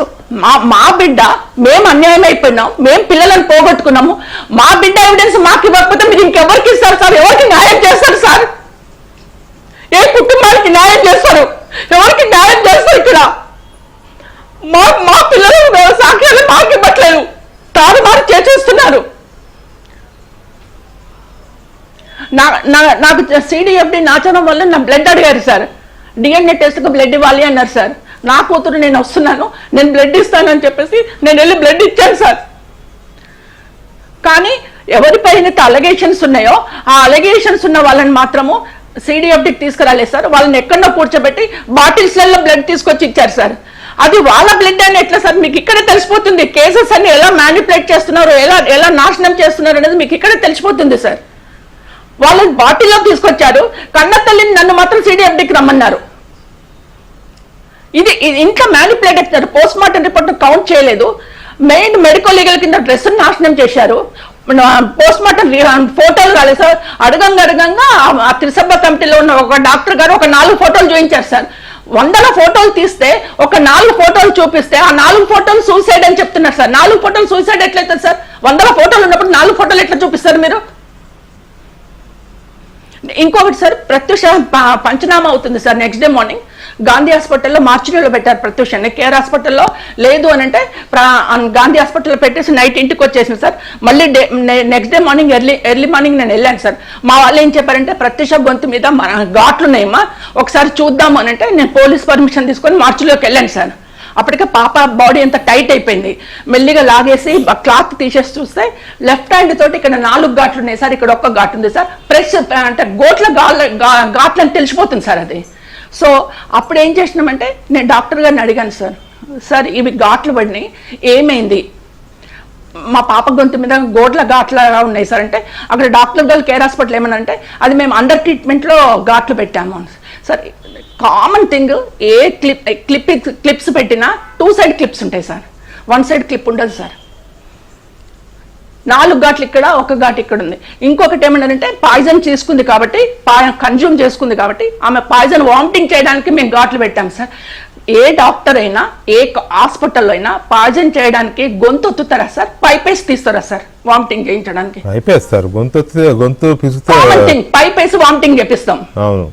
మా బిడ్డ, మేము అన్యాయం అయిపోయినాం, మేము పిల్లలను పోగొట్టుకున్నాము, మా బిడ్డ ఎవిడెన్స్ మాకు ఇవ్వకపోతే మీరు ఇంకెవరికి ఇస్తారు సార్? ఎవరికి న్యాయం చేస్తారు సార్? ఏ కుటుంబానికి న్యాయం చేస్తారు? ఎవరికి న్యాయం చేస్తారు? ఇక్కడ మా పిల్లలు సాక్ష్యాలు మాకు ఇవ్వట్లేదు, తారుమారు చేసేస్తున్నారు. నాకు సిడిఎఫ్డి నాచనం వల్ల నా బ్లడ్ అడిగారు సార్. డిఎన్ఏ టెస్ట్కి బ్లడ్ ఇవ్వాలి అన్నారు సార్. నా కూతురు నేను వస్తున్నాను, నేను బ్లడ్ ఇస్తానని చెప్పేసి నేను వెళ్ళి బ్లడ్ ఇచ్చాను సార్. కానీ ఎవరిపైన అలగేషన్స్ ఉన్నాయో ఆ అలగేషన్స్ ఉన్న వాళ్ళని మాత్రము సిడిఎఫ్డికి తీసుకురాలేదు సార్. వాళ్ళని ఎక్కడో కూర్చోబెట్టి బాటిల్స్లలో బ్లడ్ తీసుకొచ్చి ఇచ్చారు సార్. అది వాళ్ళ బ్లడ్ అని ఎట్లా సార్? మీకు ఇక్కడే తెలిసిపోతుంది కేసెస్ అన్ని ఎలా మ్యానిపులేట్ చేస్తున్నారు, ఎలా నాశనం చేస్తున్నారు అనేది మీకు ఇక్కడే తెలిసిపోతుంది సార్. వాళ్ళని బాటిల్లో తీసుకొచ్చారు, కన్న తల్లిని నన్ను మాత్రం సిడిఎఫ్డికి రమ్మన్నారు. ఇది ఇంట్లో మ్యానిపులేట్ చేస్తారు. పోస్ట్ మార్టం రిపోర్ట్ కౌంట్ చేయలేదు, మెయిన్ మెడికల్ లీగల్ కింద డ్రెస్ నాశనం చేశారు. పోస్ట్ మార్టం ఫోటోలు కాలేదు సార్. అడగంగా ఆ త్రిసభ్య కమిటీలో ఉన్న ఒక డాక్టర్ గారు ఒక 4 ఫోటోలు చూపించారు సార్. 100 ఫోటోలు తీస్తే ఒక 4 ఫోటోలు చూపిస్తే ఆ 4 ఫోటోలు సూసైడ్ అని చెప్తున్నారు సార్. 4 ఫోటోలు సూసైడ్ ఎట్లయితుంది సార్? 100 ఫోటోలు ఉన్నప్పుడు 4 ఫోటోలు ఎట్లా చూపిస్తారు మీరు? ఇంకొకటి సార్, ప్రత్యూష పంచనామా అవుతుంది sir. Next day morning Gandhi హాస్పిటల్లో మార్చిలో పెట్టారు ప్రత్యూషాన్ని. కేర్ హాస్పిటల్లో లేదు అని అంటే గాంధీ హాస్పిటల్లో పెట్టేసి నైట్ ఇంటికి వచ్చేసింది సార్. మళ్ళీ next day morning early morning నేను వెళ్ళాను సార్. మా వాళ్ళు ఏం చెప్పారంటే ప్రత్యూష గొంతు మీద ఘాట్లు ఉన్నాయమ్మా, ఒకసారి చూద్దాము అని అంటే నేను పోలీస్ పర్మిషన్ తీసుకొని మార్చిలోకి వెళ్ళాను సార్. అప్పటికే పాప బాడీ అంతా టైట్ అయిపోయింది. మెల్లిగా లాగేసి క్లాత్ తీసేసి చూస్తే లెఫ్ట్ హ్యాండ్ తోటి ఇక్కడ 4 ఘాట్లు ఉన్నాయి సార్, ఇక్కడ 1 ఘాటు ఉంది సార్. ప్రెస్ అంటే గోట్ల ఘాట్లు అని తెలిసిపోతుంది సార్ అది. సో అప్పుడు ఏం చేసినామంటే నేను డాక్టర్ గారిని అడిగాను సార్ ఇవి ఘాట్లు పడినాయి, ఏమైంది? మా పాప గొంతు మీద గోట్ల ఘాట్లుగా ఉన్నాయి సార్ అంటే అక్కడ డాక్టర్ గారు కేర్ హాస్పిటల్ ఏమనంటే అది మేము అండర్ ట్రీట్మెంట్లో ఘాట్లు పెట్టాము సార్. కామన్ థింగ్, ఏ క్లిప్స్ పెట్టినా 2 side క్లిప్స్ ఉంటాయి సార్, 1 side క్లిప్ ఉండదు సార్. 4 ఘాట్లు ఇక్కడ, 1 ఘాటు ఇక్కడ ఉంది. ఇంకొకటి ఏమన్నారంటే పాయిజన్ చేసుకుంది కాబట్టి, కన్జ్యూమ్ చేసుకుంది కాబట్టి ఆమె పాయిజన్ వామిటింగ్ చేయడానికి మేము ఘాట్లు పెట్టాం సార్. ఏ డాక్టర్ అయినా ఏ హాస్పిటల్లో అయినా పాయిజన్ చేయడానికి గొంతు ఒత్తుతారా సార్? పైపేసి తీస్తారా సార్ వామిటింగ్ చేయించడానికి? పైపేస్తారు, గొంతు పైపేసి వామిటింగ్ చేపిస్తాం. అవును.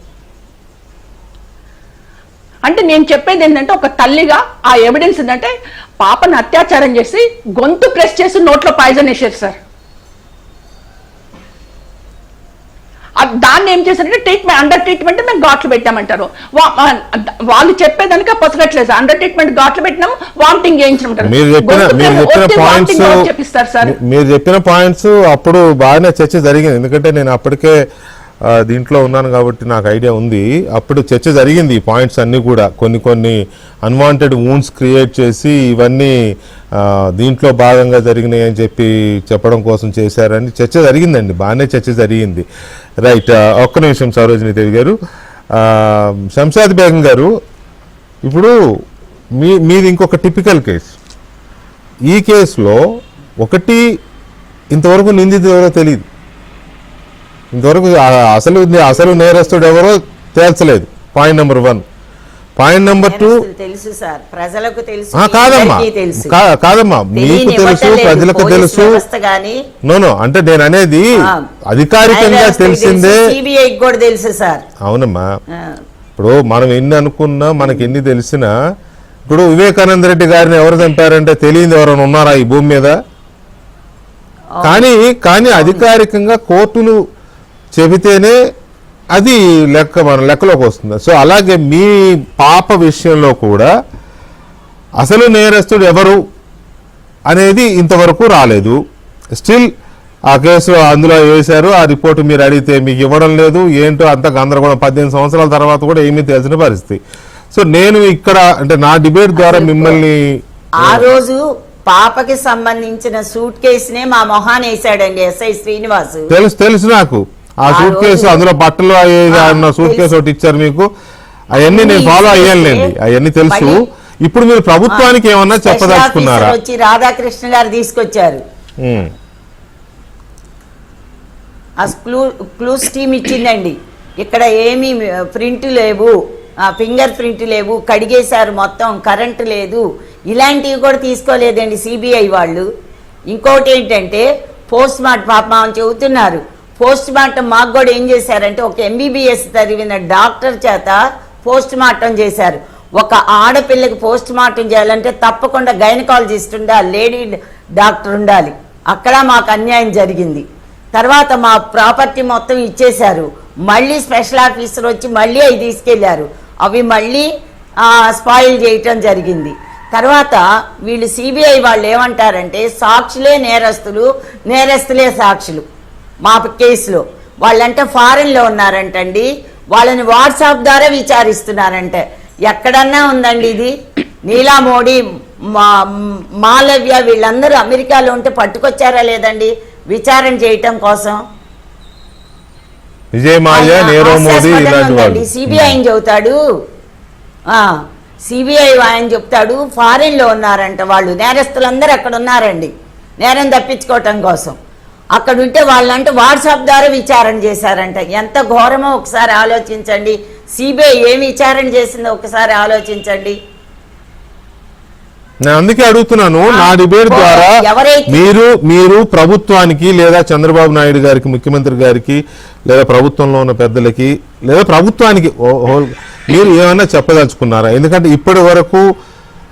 అంటే నేను చెప్పేది ఏంటంటే ఒక తల్లిగా ఆ ఎవిడెన్స్ ఏంటంటే పాపను అత్యాచారం చేసి గొంతు ప్రెస్ చేసి నోట్లో పాయిజన్ వేసారు సార్. దాన్ని ఏం చేశారంటే ట్రీట్మెంట్ అండర్ ట్రీట్మెంట్ మేము ఘాట్లు పెట్టామంటారు. వాళ్ళు చెప్పేదానికి పొసగట్లేదు. అండర్ ట్రీట్మెంట్ ఘాట్లు పెట్టినాము, వామిటింగ్ చేయించమంటారు. చెప్పిస్తారు సార్. మీరు చెప్పిన పాయింట్స్ అప్పుడు బాగానే చర్చ జరిగింది, ఎందుకంటే నేను అప్పటికే దీంట్లో ఉన్నాను కాబట్టి నాకు ఐడియా ఉంది. అప్పుడు చర్చ జరిగింది ఈ పాయింట్స్ అన్నీ కూడా. కొన్ని అన్వాంటెడ్ వూండ్స్ క్రియేట్ చేసి ఇవన్నీ దీంట్లో భాగంగా జరిగినాయి అని చెప్పడం కోసం చేశారని చర్చ జరిగిందండి, బాగానే చర్చ జరిగింది. రైట్, ఒక్క నిమిషం సరోజిని దేవి గారు. శంషాద్ బేగం గారు, ఇప్పుడు మీది ఇంకొక టిపికల్ కేసు. ఈ కేసులో ఒకటి, ఇంతవరకు నిందితుడు ఎవరో తెలియదు, ఇంతవరకు అసలు నేరస్తుడు ఎవరో తేల్చలేదు. Point number 1. పాయింట్ నెంబర్ 2, తెలుసు సార్, ప్రజలకు తెలుసు. కాదమ్మా, మీకు తెలుసు, ప్రజలకు తెలుసు. నో అంటే నేను అనేది అధికారికంగా తెలిసిందే, సిబిఐకి కూడా తెలుసు సార్. అవునమ్మా, ఇప్పుడు మనం ఎన్ని అనుకున్నా, మనకి ఎన్ని తెలిసినా, ఇప్పుడు వివేకానంద రెడ్డి గారిని ఎవరు చంపారంటే తెలియదు ఎవరైనా ఉన్నారా ఈ భూమి మీద? కానీ అధికారికంగా కోర్టులు చెబితేనే అది మన లెక్కలోకి వస్తుంది. సో అలాగే మీ పాప విషయంలో కూడా అసలు నేరస్తుడు ఎవరు అనేది ఇంతవరకు రాలేదు. స్టిల్ ఆ కేసు అందులో వేశారు, ఆ రిపోర్టు మీరు అడిగితే మీకు ఇవ్వడం లేదు. ఏంటో అంత గందరగోళం. 18 సంవత్సరాల తర్వాత కూడా ఏమీ తెలిసిన పరిస్థితి. సో నేను ఇక్కడ అంటే నా డిబేట్ ద్వారా మిమ్మల్ని, ఆ రోజు పాపకి సంబంధించిన సూట్ కేసునే మా మొహాన్ వేసాడండి ఎస్ఐ శ్రీనివాస్. తెలుసు నాకు ఆ సూట్ కేసు, అందులో బట్టలు అన్న సూట్ కేసు ఒకటి ఇచ్చారు మీకు. అవన్నీ నేను ఫాలో అయ్యానులేండి, అవన్నీ తెలుసు. ఇప్పుడు మీరు ప్రభుత్వానికి ఏమన్నా చెప్పదలుచుకున్నారా? వచ్చి రాధాకృష్ణ గారు తీసుకొచ్చారు, ఆ క్లూస్ టీమ్ ఇచ్చిందండి. ఇక్కడ ఏమీ ప్రింట్ లేవు, ఫింగర్ ప్రింట్ లేవు, కడిగేశారు మొత్తం, కరెంటు లేదు, ఇలాంటివి కూడా తీసుకోలేదండి సిబిఐ వాళ్ళు. ఇంకోటి ఏంటంటే పోస్ట్ మార్టం, పాప చెబుతున్నారు, పోస్ట్ మార్టం మాకు కూడా ఏం చేశారంటే ఒక ఎంబీబీఎస్ చదివిన డాక్టర్ చేత పోస్ట్ మార్టం చేశారు. ఒక ఆడపిల్లకి పోస్ట్ మార్టం చేయాలంటే తప్పకుండా గైనకాలజిస్ట్ ఉండాలి, లేడీ డాక్టర్ ఉండాలి. అక్కడ మాకు అన్యాయం జరిగింది. తర్వాత మా ప్రాపర్టీ మొత్తం ఇచ్చేశారు. మళ్ళీ స్పెషల్ ఆఫీసర్ వచ్చి మళ్ళీ అవి తీసుకెళ్లారు, అవి మళ్ళీ స్పాయిల్ చేయటం జరిగింది. తర్వాత వీళ్ళు సిబిఐ వాళ్ళు ఏమంటారంటే సాక్షులే నేరస్తులు, నేరస్తులే సాక్షులు. మా కేసులో వాళ్ళంటే ఫారెన్లో ఉన్నారంటండి, వాళ్ళని వాట్సాప్ ద్వారా విచారిస్తున్నారంటే. ఎక్కడన్నా ఉందండి ఇది? నీలా మోడీ, మాలవ్య వీళ్ళందరూ అమెరికాలో ఉంటే పట్టుకొచ్చారా లేదండి విచారణ చేయటం కోసం? సిబిఐ అని చెబుతాడు, సిబిఐ ఆయన చెప్తాడు ఫారెన్లో ఉన్నారంట వాళ్ళు, నేరస్తులందరూ అక్కడ ఉన్నారండి నేరం తప్పించుకోవటం కోసం. అక్కడ ఉంటే వాళ్ళంటే వాట్సాప్ ద్వారా విచారణ చేశారంట. ఎంత ఘోరమో ఒకసారి ఆలోచించండి. సిబిఐ ఏం విచారణ చేసిందో ఒకసారి ఆలోచించండి. నేను అందుకే అడుగుతున్నాను, నా డిబేట్ ద్వారా మీరు ప్రభుత్వానికి లేదా చంద్రబాబు నాయుడు గారికి, ముఖ్యమంత్రి గారికి, లేదా ప్రభుత్వంలో ఉన్న పెద్దలకి, లేదా ప్రభుత్వానికి మీరు ఏమైనా చెప్పదలుచుకున్నారా? ఎందుకంటే ఇప్పటి వరకు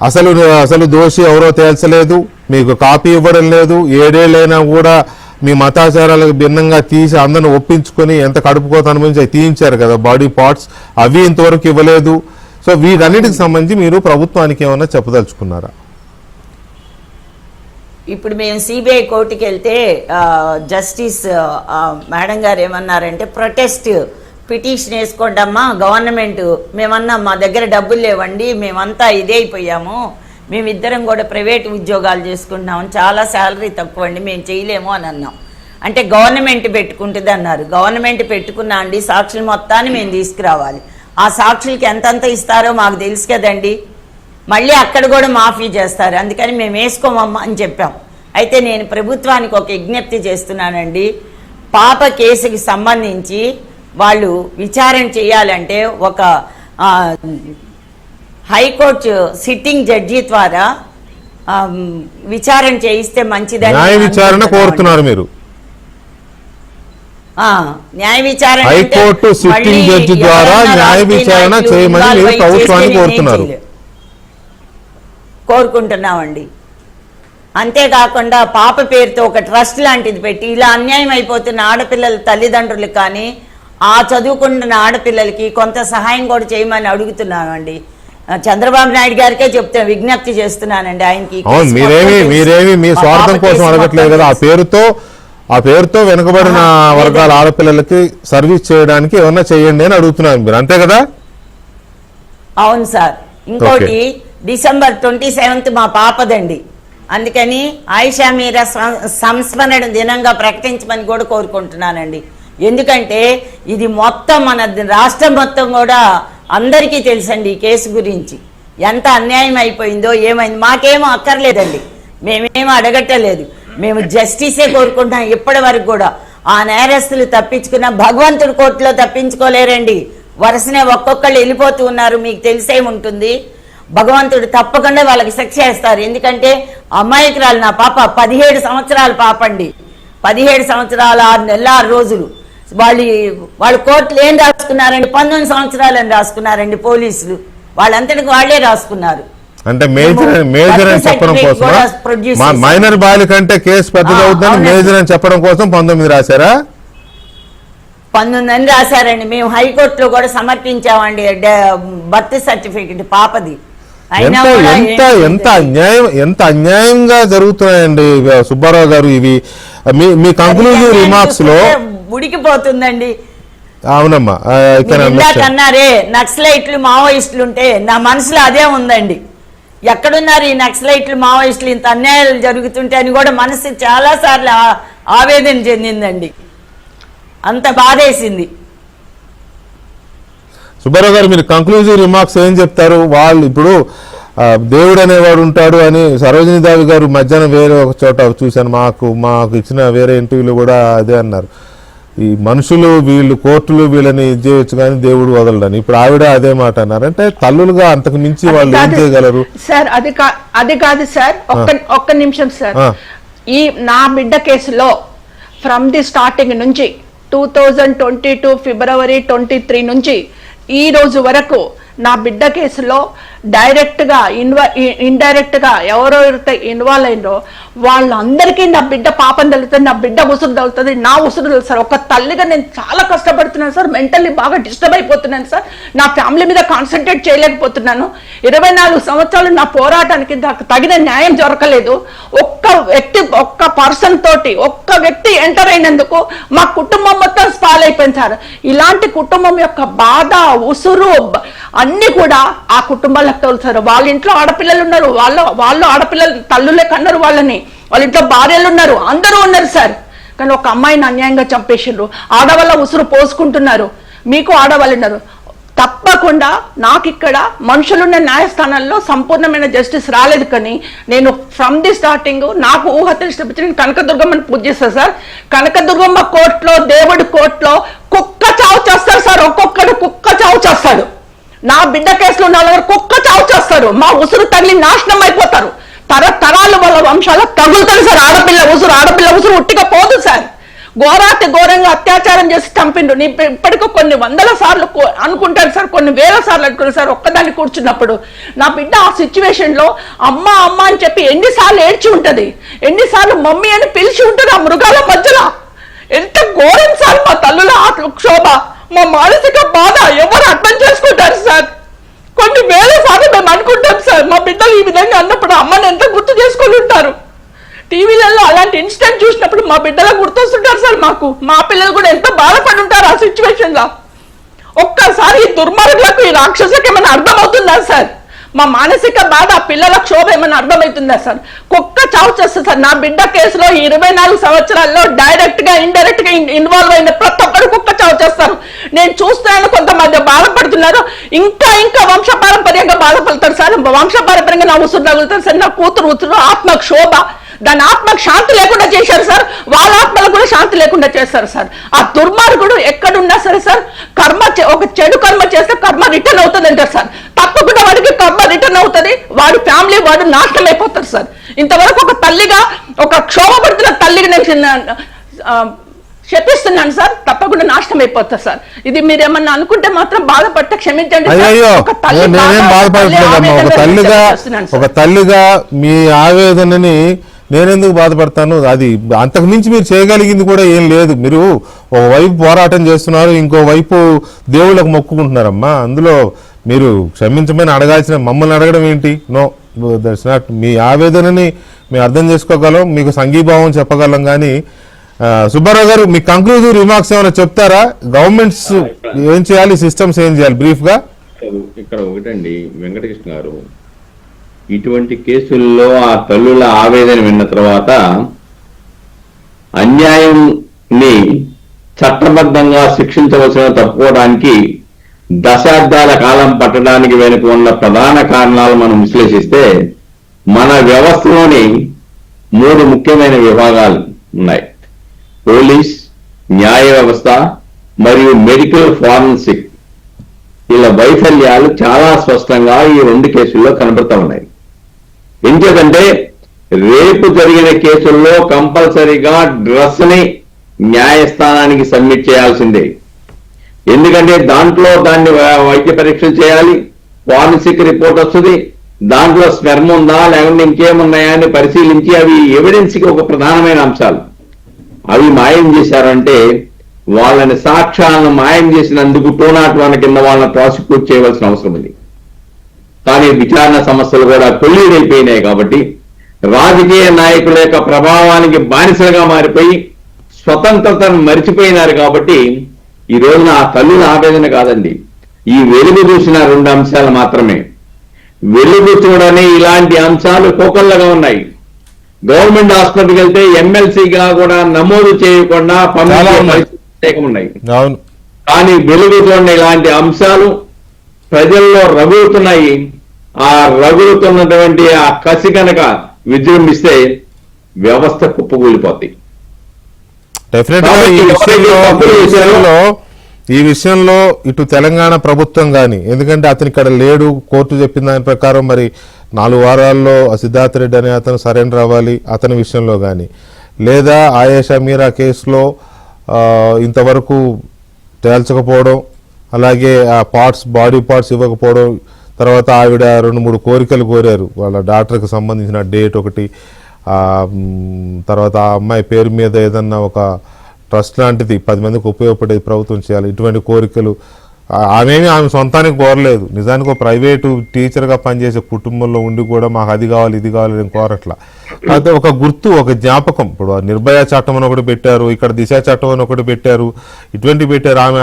అసలు దోషి ఎవరో తేల్చలేదు, మీకు కాపీ ఇవ్వడం లేదు. 7 ఏళ్ళైనా కూడా మీ మతాచారాలకు భిన్నంగా తీసి అందరిని ఒప్పించుకొని ఎంత కడుపుకోత అనుభవించి అవి తీయించారు కదా బాడీ పార్ట్స్, అవి ఇంతవరకు ఇవ్వలేదు. సో వీటన్నిటికి సంబంధించి మీరు ప్రభుత్వానికి ఏమైనా చెప్పదలుచుకున్నారా? ఇప్పుడు మేము సిబిఐ కోర్టుకి వెళ్తే జస్టిస్ మేడం గారు ఏమన్నారంటే ప్రొటెస్ట్ పిటిషన్ వేసుకోండి అమ్మా గవర్నమెంట్. మేమన్నాం మా దగ్గర డబ్బులు లేవండి, మేమంతా ఇదే అయిపోయాము, మేమిద్దరం కూడా ప్రైవేట్ ఉద్యోగాలు చేసుకుంటున్నాం, చాలా శాలరీ తక్కువ అండి, మేము చేయలేము అని అన్నాం. అంటే గవర్నమెంట్ పెట్టుకుంటుంది అన్నారు. గవర్నమెంట్ పెట్టుకున్నా అండి సాక్షులు మొత్తాన్ని మేము తీసుకురావాలి, ఆ సాక్షులకి ఎంతంత ఇస్తారో మాకు తెలుసు కదండి, మళ్ళీ అక్కడ కూడా మాఫీ చేస్తారు, అందుకని మేము వేసుకోమమ్మా అని చెప్పాం. అయితే నేను ప్రభుత్వానికి ఒక విజ్ఞప్తి చేస్తున్నానండి, పాప కేసుకి సంబంధించి వాళ్ళు విచారణ చేయాలంటే ఒక హైకోర్టు సిట్టింగ్ జడ్జి ద్వారా విచారణ చేయిస్తే మంచిదని విచారణ కోరుతున్నారు మీరు. న్యాయ విచారణ హైకోర్టు సిట్టింగ్ జడ్జి ద్వారా న్యాయ విచారణ చేయమని మీరు ప్రభుత్వాన్ని కోరుతున్నారు. కోరుకుంటున్నామండి. అంతేకాకుండా పాప పేరుతో ఒక ట్రస్ట్ లాంటిది పెట్టి ఇలా అన్యాయం అయిపోతున్న ఆడపిల్లల తల్లిదండ్రులకు కానీ ఆ చదువుకుంటున్న ఆడపిల్లలకి కొంత సహాయం కూడా చేయమని అడుగుతున్నామండి. చంద్రబాబు నాయుడు గారికే చెప్తే విజ్ఞప్తి చేస్తున్నానండి ఆయనకి. మీరేమి మీ స్వార్థం కోసం అడగట్లేదు కదా. ఆ పేరుతో వెనుకబడిన వర్గాల ఆడపిల్లలకి సర్వీస్ చేయడానికి ఏమన్నా చేయండి అని అడుగుతున్నాను మీరు, అంతే కదా? అవును సార్. ఇంకోటి December 27 మా పాపదండి. అందుకని ఆయిషా మీరా సంస్మరణ దినంగా ప్రకటించమని కూడా కోరుకుంటున్నానండి. ఎందుకంటే ఇది మొత్తం మన రాష్ట్రం మొత్తం కూడా అందరికీ తెలుసండి ఈ కేసు గురించి. ఎంత అన్యాయం అయిపోయిందో ఏమైంది మాకేమో అక్కర్లేదండి, మేమేమో అడగట్టలేదు, మేము జస్టిసే కోరుకుంటున్నాం. ఇప్పటి వరకు కూడా ఆ నేరస్తులు తప్పించుకున్న భగవంతుడి కోర్టులో తప్పించుకోలేరండి. వరుసనే ఒక్కొక్కళ్ళు వెళ్ళిపోతూ ఉన్నారు, మీకు తెలిసేముంటుంది. భగవంతుడు తప్పకుండా వాళ్ళకి శిక్ష వేస్తారు. ఎందుకంటే అమాయకురాలు నా పాప 17 సంవత్సరాల పాప అండి. 17 సంవత్సరాల 6 నెలల 6 రోజులు. వాళ్ళు కోర్టులు ఏం రాసుకున్నారండి? 19 సంవత్సరాలని రాసుకున్నారండి పోలీసులు. వాళ్ళంతటికి వాళ్లే రాసుకున్నారు. అంటే మేజర్ అని చెప్పడం కోసం, మైనర్ బాలి కంటే కేసు పెద్దది అవుతుందని మేజర్ అని చెప్పడం కోసం 19 రాశారా? 19 అని రాశారండి. మేము హైకోర్టులో కూడా సమర్పించామండి బర్త్ సర్టిఫికెట్ పాపది. ఎంత అన్యాయంగా జరుగుతున్నాయండి సుబ్బారావు గారు ఇవి. మీ కంక్లూజివ్ రిమార్క్స్ లో ఉడికిపోతుందండి. అవునమ్మా, అన్నారే నక్సలైట్లు మావోయిస్టులు ఉంటే నా మనసులో అదే ఉందండి. ఎక్కడున్నారు ఈ నక్సలైట్లు మావోయిస్టులు? ఇంత అన్యాయాలు జరుగుతుంటే అని కూడా మనసు చాలా సార్లు ఆవేదన చెందిందండి. అంత బాధేసింది. సుబ్బారావు గారు మీరు కంక్లూజివ్ రిమార్క్స్ ఏం చెప్తారు? వాళ్ళు ఇప్పుడు దేవుడు అనేవాడు ఉంటాడు అని సరోజినీ దేవి గారు మధ్యాహ్నం వేరే ఒక చోట చూశాను, మాకు ఇచ్చిన వేరే ఇంటర్వ్యూలో కూడా అదే అన్నారు. ఈ మనుషులు వీళ్ళు కోర్టులు వీళ్ళని ఇది చేయొచ్చు కానీ దేవుడు వదలడని. ఇప్పుడు ఆవిడ అదే మాట అన్నారు. అంటే తల్లులుగా అంతకు మించి వాళ్ళు ఏం చేయగలరు సార్? అది కాదు సార్, ఒక్క నిమిషం సార్. ఈ నా బిడ్డ కేసులో ఫ్రమ్ ది స్టార్టింగ్ నుంచి 2022 February 23 నుంచి ఈ రోజు వరకు నా బిడ్డ కేసులో డైరెక్ట్ గా ఇండైరెక్ట్ గా ఎవరైతే ఇన్వాల్వ్ అయినో వాళ్ళందరికీ నా బిడ్డ పాపం తగులుతుంది, నా బిడ్డ ఉసురు తగులుతుంది, నా ఉసురు తగులుతుంది. ఒక తల్లిగా నేను చాలా కష్టపడుతున్నాను సార్. మెంటల్లీ బాగా డిస్టర్బ్ అయిపోతున్నాను సార్. నా ఫ్యామిలీ మీద కాన్సన్ట్రేట్ చేయలేకపోతున్నాను. 24 సంవత్సరాలు నా పోరాటానికి నాకు తగిన న్యాయం దొరకలేదు. ఒక్క పర్సన్ తోటి ఒక్క వ్యక్తి ఎంటర్ అయినందుకు మా కుటుంబం మొత్తం స్పాల్ అయిపోయింది సార్. ఇలాంటి కుటుంబం యొక్క బాధ ఉసురు అన్ని కూడా ఆ కుటుంబాలకు తోలుతారు. వాళ్ళ ఇంట్లో ఆడపిల్లలు ఉన్నారు, వాళ్ళు ఆడపిల్లలు తల్లులే కన్నారు వాళ్ళని, వాళ్ళ ఇంట్లో భార్యలు ఉన్నారు, అందరూ ఉన్నారు సార్. కానీ ఒక అమ్మాయిని అన్యాయంగా చంపేసిండ్రు. ఆడవాళ్ళ ఉసురు పోసుకుంటున్నారు. మీకు ఆడవాళ్ళు ఉన్నారు. తప్పకుండా నాకు ఇక్కడ మనుషులున్న న్యాయస్థానాల్లో సంపూర్ణమైన జస్టిస్ రాలేదు. కానీ నేను ఫ్రమ్ ది స్టార్టింగ్ నాకు ఊహ తెలిసినప్పుడు నేను కనకదుర్గమ్మని పూజ చేస్తాను సార్. కనకదుర్గమ్మ కోర్టులో, దేవుడి కోర్టులో కుక్క చావు చేస్తారు సార్. ఒక్కొక్కడు కుక్క చావు చేస్తాడు. నా బిడ్డ కేసులో 4 కుక్క చావు చేస్తారు. మా ఉసురు తగిలి నాశనం అయిపోతారు. తరతరాలు వాళ్ళ వంశాల తగులుతుంది సార్. ఆడపిల్ల ఉసురు ఉట్టిగా పోదు సార్. ఘోరంగా అత్యాచారం చేసి చంపిండు. నీ ఇప్పటికీ కొన్ని 100 సార్లు అనుకుంటాను సార్, కొన్ని 1000 సార్లు అనుకుంటాను సార్. ఒక్కదాన్ని కూర్చున్నప్పుడు నా బిడ్డ ఆ సిచ్యువేషన్ లో అమ్మ అని చెప్పి ఎన్నిసార్లు ఏడ్చి ఉంటది, ఎన్నిసార్లు మమ్మీ అని పిలిచి ఉంటుంది ఆ మృగాల మధ్యలో. ఎంత ఘోరం సార్ మా తల్లుల క్షోభ, మా మానసిక బాధ ఎవరు అర్థం చేసుకుంటారు సార్? కొన్ని 1000 సార్లు మేము అనుకుంటాం సార్. మా బిడ్డలు ఈ విధంగా అన్నప్పుడు అమ్మని ఎంత గుర్తు చేసుకొని ఉంటారు. టీవీలలో అలాంటి ఇన్సిడెంట్ చూసినప్పుడు మా బిడ్డలా గుర్తొస్తుంటారు సార్. మా పిల్లలు కూడా ఎంత బాధపడి ఉంటారు ఆ సిచ్యువేషన్ లో. ఒక్కసారి ఈ దుర్మార్గులకు, ఈ రాక్షసులకు ఏమైనా అర్థమవుతుందా సార్? మా మానసిక బాధ, ఆ పిల్లల క్షోభ ఏమైనా అర్థమవుతుందా సార్? కుక్క చావు చేస్తుంది సార్. నా బిడ్డ కేసులో 24 సంవత్సరాల్లో డైరెక్ట్ గా ఇండైరెక్ట్ గా ఇన్వాల్వ్ అయిన ప్రతి ఒక్కరు కుక్క చావు చేస్తారు. నేను చూస్తున్నాను కొంతమంది బాధపడుతున్నారు. ఇంకా వంశపారంపర్యంగా బాధపడతారు సార్. వంశపారంపర్యంగా నా ఉసురు తగులుతారు సార్. నా కూతురు ఉసురు ఆత్మ క్షోభ, దాని ఆత్మకు శాంతి లేకుండా చేశారు సార్. వాళ్ళ ఆత్మలకు కూడా శాంతి లేకుండా చేస్తారు సార్. ఆ దుర్మార్గుడు ఎక్కడున్నా సరే సార్, ఒక చెడు కర్మ చేస్తే కర్మ రిటర్న్ అవుతుంది అంటారు సార్. తప్పకుండా వాడికి కర్మ రిటర్న్ అవుతుంది. వాడి ఫ్యామిలీ వాడు నాశనం అయిపోతారు సార్. ఇంతవరకు ఒక తల్లిగా, ఒక క్షోభపడుతున్న తల్లిగా నేను శపిస్తున్నాను సార్, తప్పకుండా నాశనం అయిపోతా సార్. ఇది మీరేమన్నా అనుకుంటే మాత్రం బాధపడితే క్షమించండి సార్. అయ్యో ఒక తల్లి నేనేం బాధ, బాధపడట్లేదమ్మా. తల్లి ఆవేదన ఒక తల్లిగా మీ ఆవేదనని నేనెందుకు బాధపడతాను? అది అంతకు మించి మీరు చేయగలిగింది కూడా ఏం లేదు. మీరు ఒకవైపు పోరాటం చేస్తున్నారు, ఇంకోవైపు దేవుళ్ళకు మొక్కుకుంటున్నారమ్మా. అందులో మీరు క్షమించమని అడగాల్సిన మమ్మల్ని అడగడం ఏంటి? No, that's not. మీ ఆవేదనని మేము అర్థం చేసుకోగలం, మీకు సంఘీభావం చెప్పగలం. కానీ సుబ్బారావు గారు, మీ కంక్లూజివ్ రిమార్క్స్ ఏమైనా చెప్తారా? గవర్నమెంట్స్ ఏం చేయాలి, సిస్టమ్స్ ఏం చేయాలి బ్రీఫ్ గా? ఇక్కడ ఒకటండి వెంకటకృష్ణ గారు, ఇటువంటి కేసుల్లో ఆ తల్లుల ఆవేదన విన్న తర్వాత అన్యాయంని చట్టబద్ధంగా శిక్షించవలసిన తప్పుకోవడానికి దశాబ్దాల కాలం పట్టడానికి వెనుక ఉన్న ప్రధాన కారణాలు మనం విశ్లేషిస్తే మన వ్యవస్థలోని 3 ముఖ్యమైన విభాగాలు ఉన్నాయి: పోలీస్, న్యాయ వ్యవస్థ మరియు మెడికల్ ఫారెన్సిక్. ఇలా వైఫల్యాలు చాలా స్పష్టంగా ఈ 2 కేసుల్లో కనబడుతూ ఉన్నాయి. ఎందుకంటే రేపు జరిగిన కేసుల్లో కంపల్సరీగా డ్రస్ ని న్యాయస్థానానికి సబ్మిట్ చేయాల్సిందే. ఎందుకంటే దాంట్లో దాన్ని వైద్య పరీక్షలు చేయాలి, ఫారెన్సిక్ రిపోర్ట్ వస్తుంది, దాంట్లో స్పెర్మ్ ఉందా లేకుంటే ఇంకేమున్నాయా అని పరిశీలించి అవి ఎవిడెన్స్ కి ఒక ప్రధానమైన అంశాలు. అవి మాయం చేశారంటే వాళ్ళని సాక్ష్యాలను మాయం చేసినందుకు 201 కింద వాళ్ళని ప్రాసిక్యూట్ చేయవలసిన అవసరం ఉంది. కానీ విచారణ సమస్యలు కూడా కొల్లీడైపోయినాయి కాబట్టి రాజకీయ నాయకుల యొక్క ప్రభావానికి బానిసలుగా మారిపోయి స్వతంత్రతను మరిచిపోయినారు. కాబట్టి ఈ రోజున ఆ తల్లుల ఆవేదన కాదండి, ఈ వెలుగు చూసిన 2 అంశాలు మాత్రమే. వెలుగు చూడని ఇలాంటి అంశాలు కోకొల్లగా ఉన్నాయి. గవర్నమెంట్ హాస్పిటల్కి వెళ్తే ఎమ్మెల్సీగా కూడా నమోదు చేయకుండా ఉన్నాయి. కానీ వెలుగు చూడని ఇలాంటి అంశాలు ప్రజల్లో రగులుతున్నాయి. ఆ రగులుతున్నటువంటి ఆ కసి కనుక విజృంభిస్తే వ్యవస్థ కుప్పకూలిపోతుంది. ఈ విషయంలో ఇటు తెలంగాణ ప్రభుత్వం కానీ, ఎందుకంటే అతను ఇక్కడ లేడు, కోర్టు చెప్పిన దాని ప్రకారం మరి 4 వారాల్లో సిద్ధార్థ రెడ్డి అనే అతను సరెండర్ అవ్వాలి, అతని విషయంలో కానీ, లేదా ఆయేషా మీరా కేసులో ఇంతవరకు తేల్చకపోవడం, అలాగే ఆ బాడీ పార్ట్స్ ఇవ్వకపోవడం, తర్వాత ఆవిడ 2-3 కోరికలు కోరారు. వాళ్ళ డాక్టర్కి సంబంధించిన డేట్ ఒకటి, తర్వాత ఆ అమ్మాయి పేరు మీద ఏదన్నా ఒక ట్రస్ట్ లాంటిది 10 మందికి ఉపయోగపడేది ప్రభుత్వం చేయాలి, ఇటువంటి కోరికలు. ఆమె సొంతానికి కోరలేదు. నిజానికి ఒక ప్రైవేటు టీచర్గా పనిచేసే కుటుంబంలో ఉండి కూడా మాకు అది కావాలి ఇది కావాలి నేను కోరట్లా. అయితే ఒక గుర్తు, ఒక జ్ఞాపకం. ఇప్పుడు నిర్భయ చట్టం అని ఒకటి పెట్టారు, ఇక్కడ దిశ చట్టం అని ఒకటి పెట్టారు, ఇటువంటి పెట్టారు. ఆమె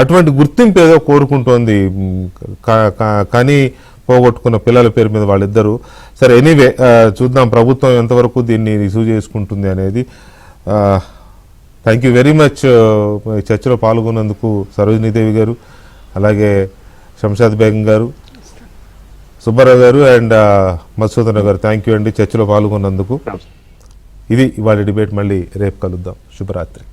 అటువంటి గుర్తింపు ఏదో కోరుకుంటోంది. కానీ పోగొట్టుకున్న పిల్లల పేరు మీద వాళ్ళిద్దరూ. సరే, ఎనీవే చూద్దాం ప్రభుత్వం ఎంతవరకు దీన్ని రిసీవ్ చేసుకుంటుంది అనేది. థ్యాంక్ యూ వెరీ మచ్ చర్చలో పాల్గొన్నందుకు సరోజినీదేవి గారు, అలాగే శంషాద్ బేగం గారు, సుబ్బారావు గారు అండ్ మధుసూదన్ గారు. థ్యాంక్ యూ అండి చర్చలో పాల్గొన్నందుకు. ఇది ఇవాళ డిబేట్. మళ్ళీ రేపు కలుద్దాం. శుభరాత్రి.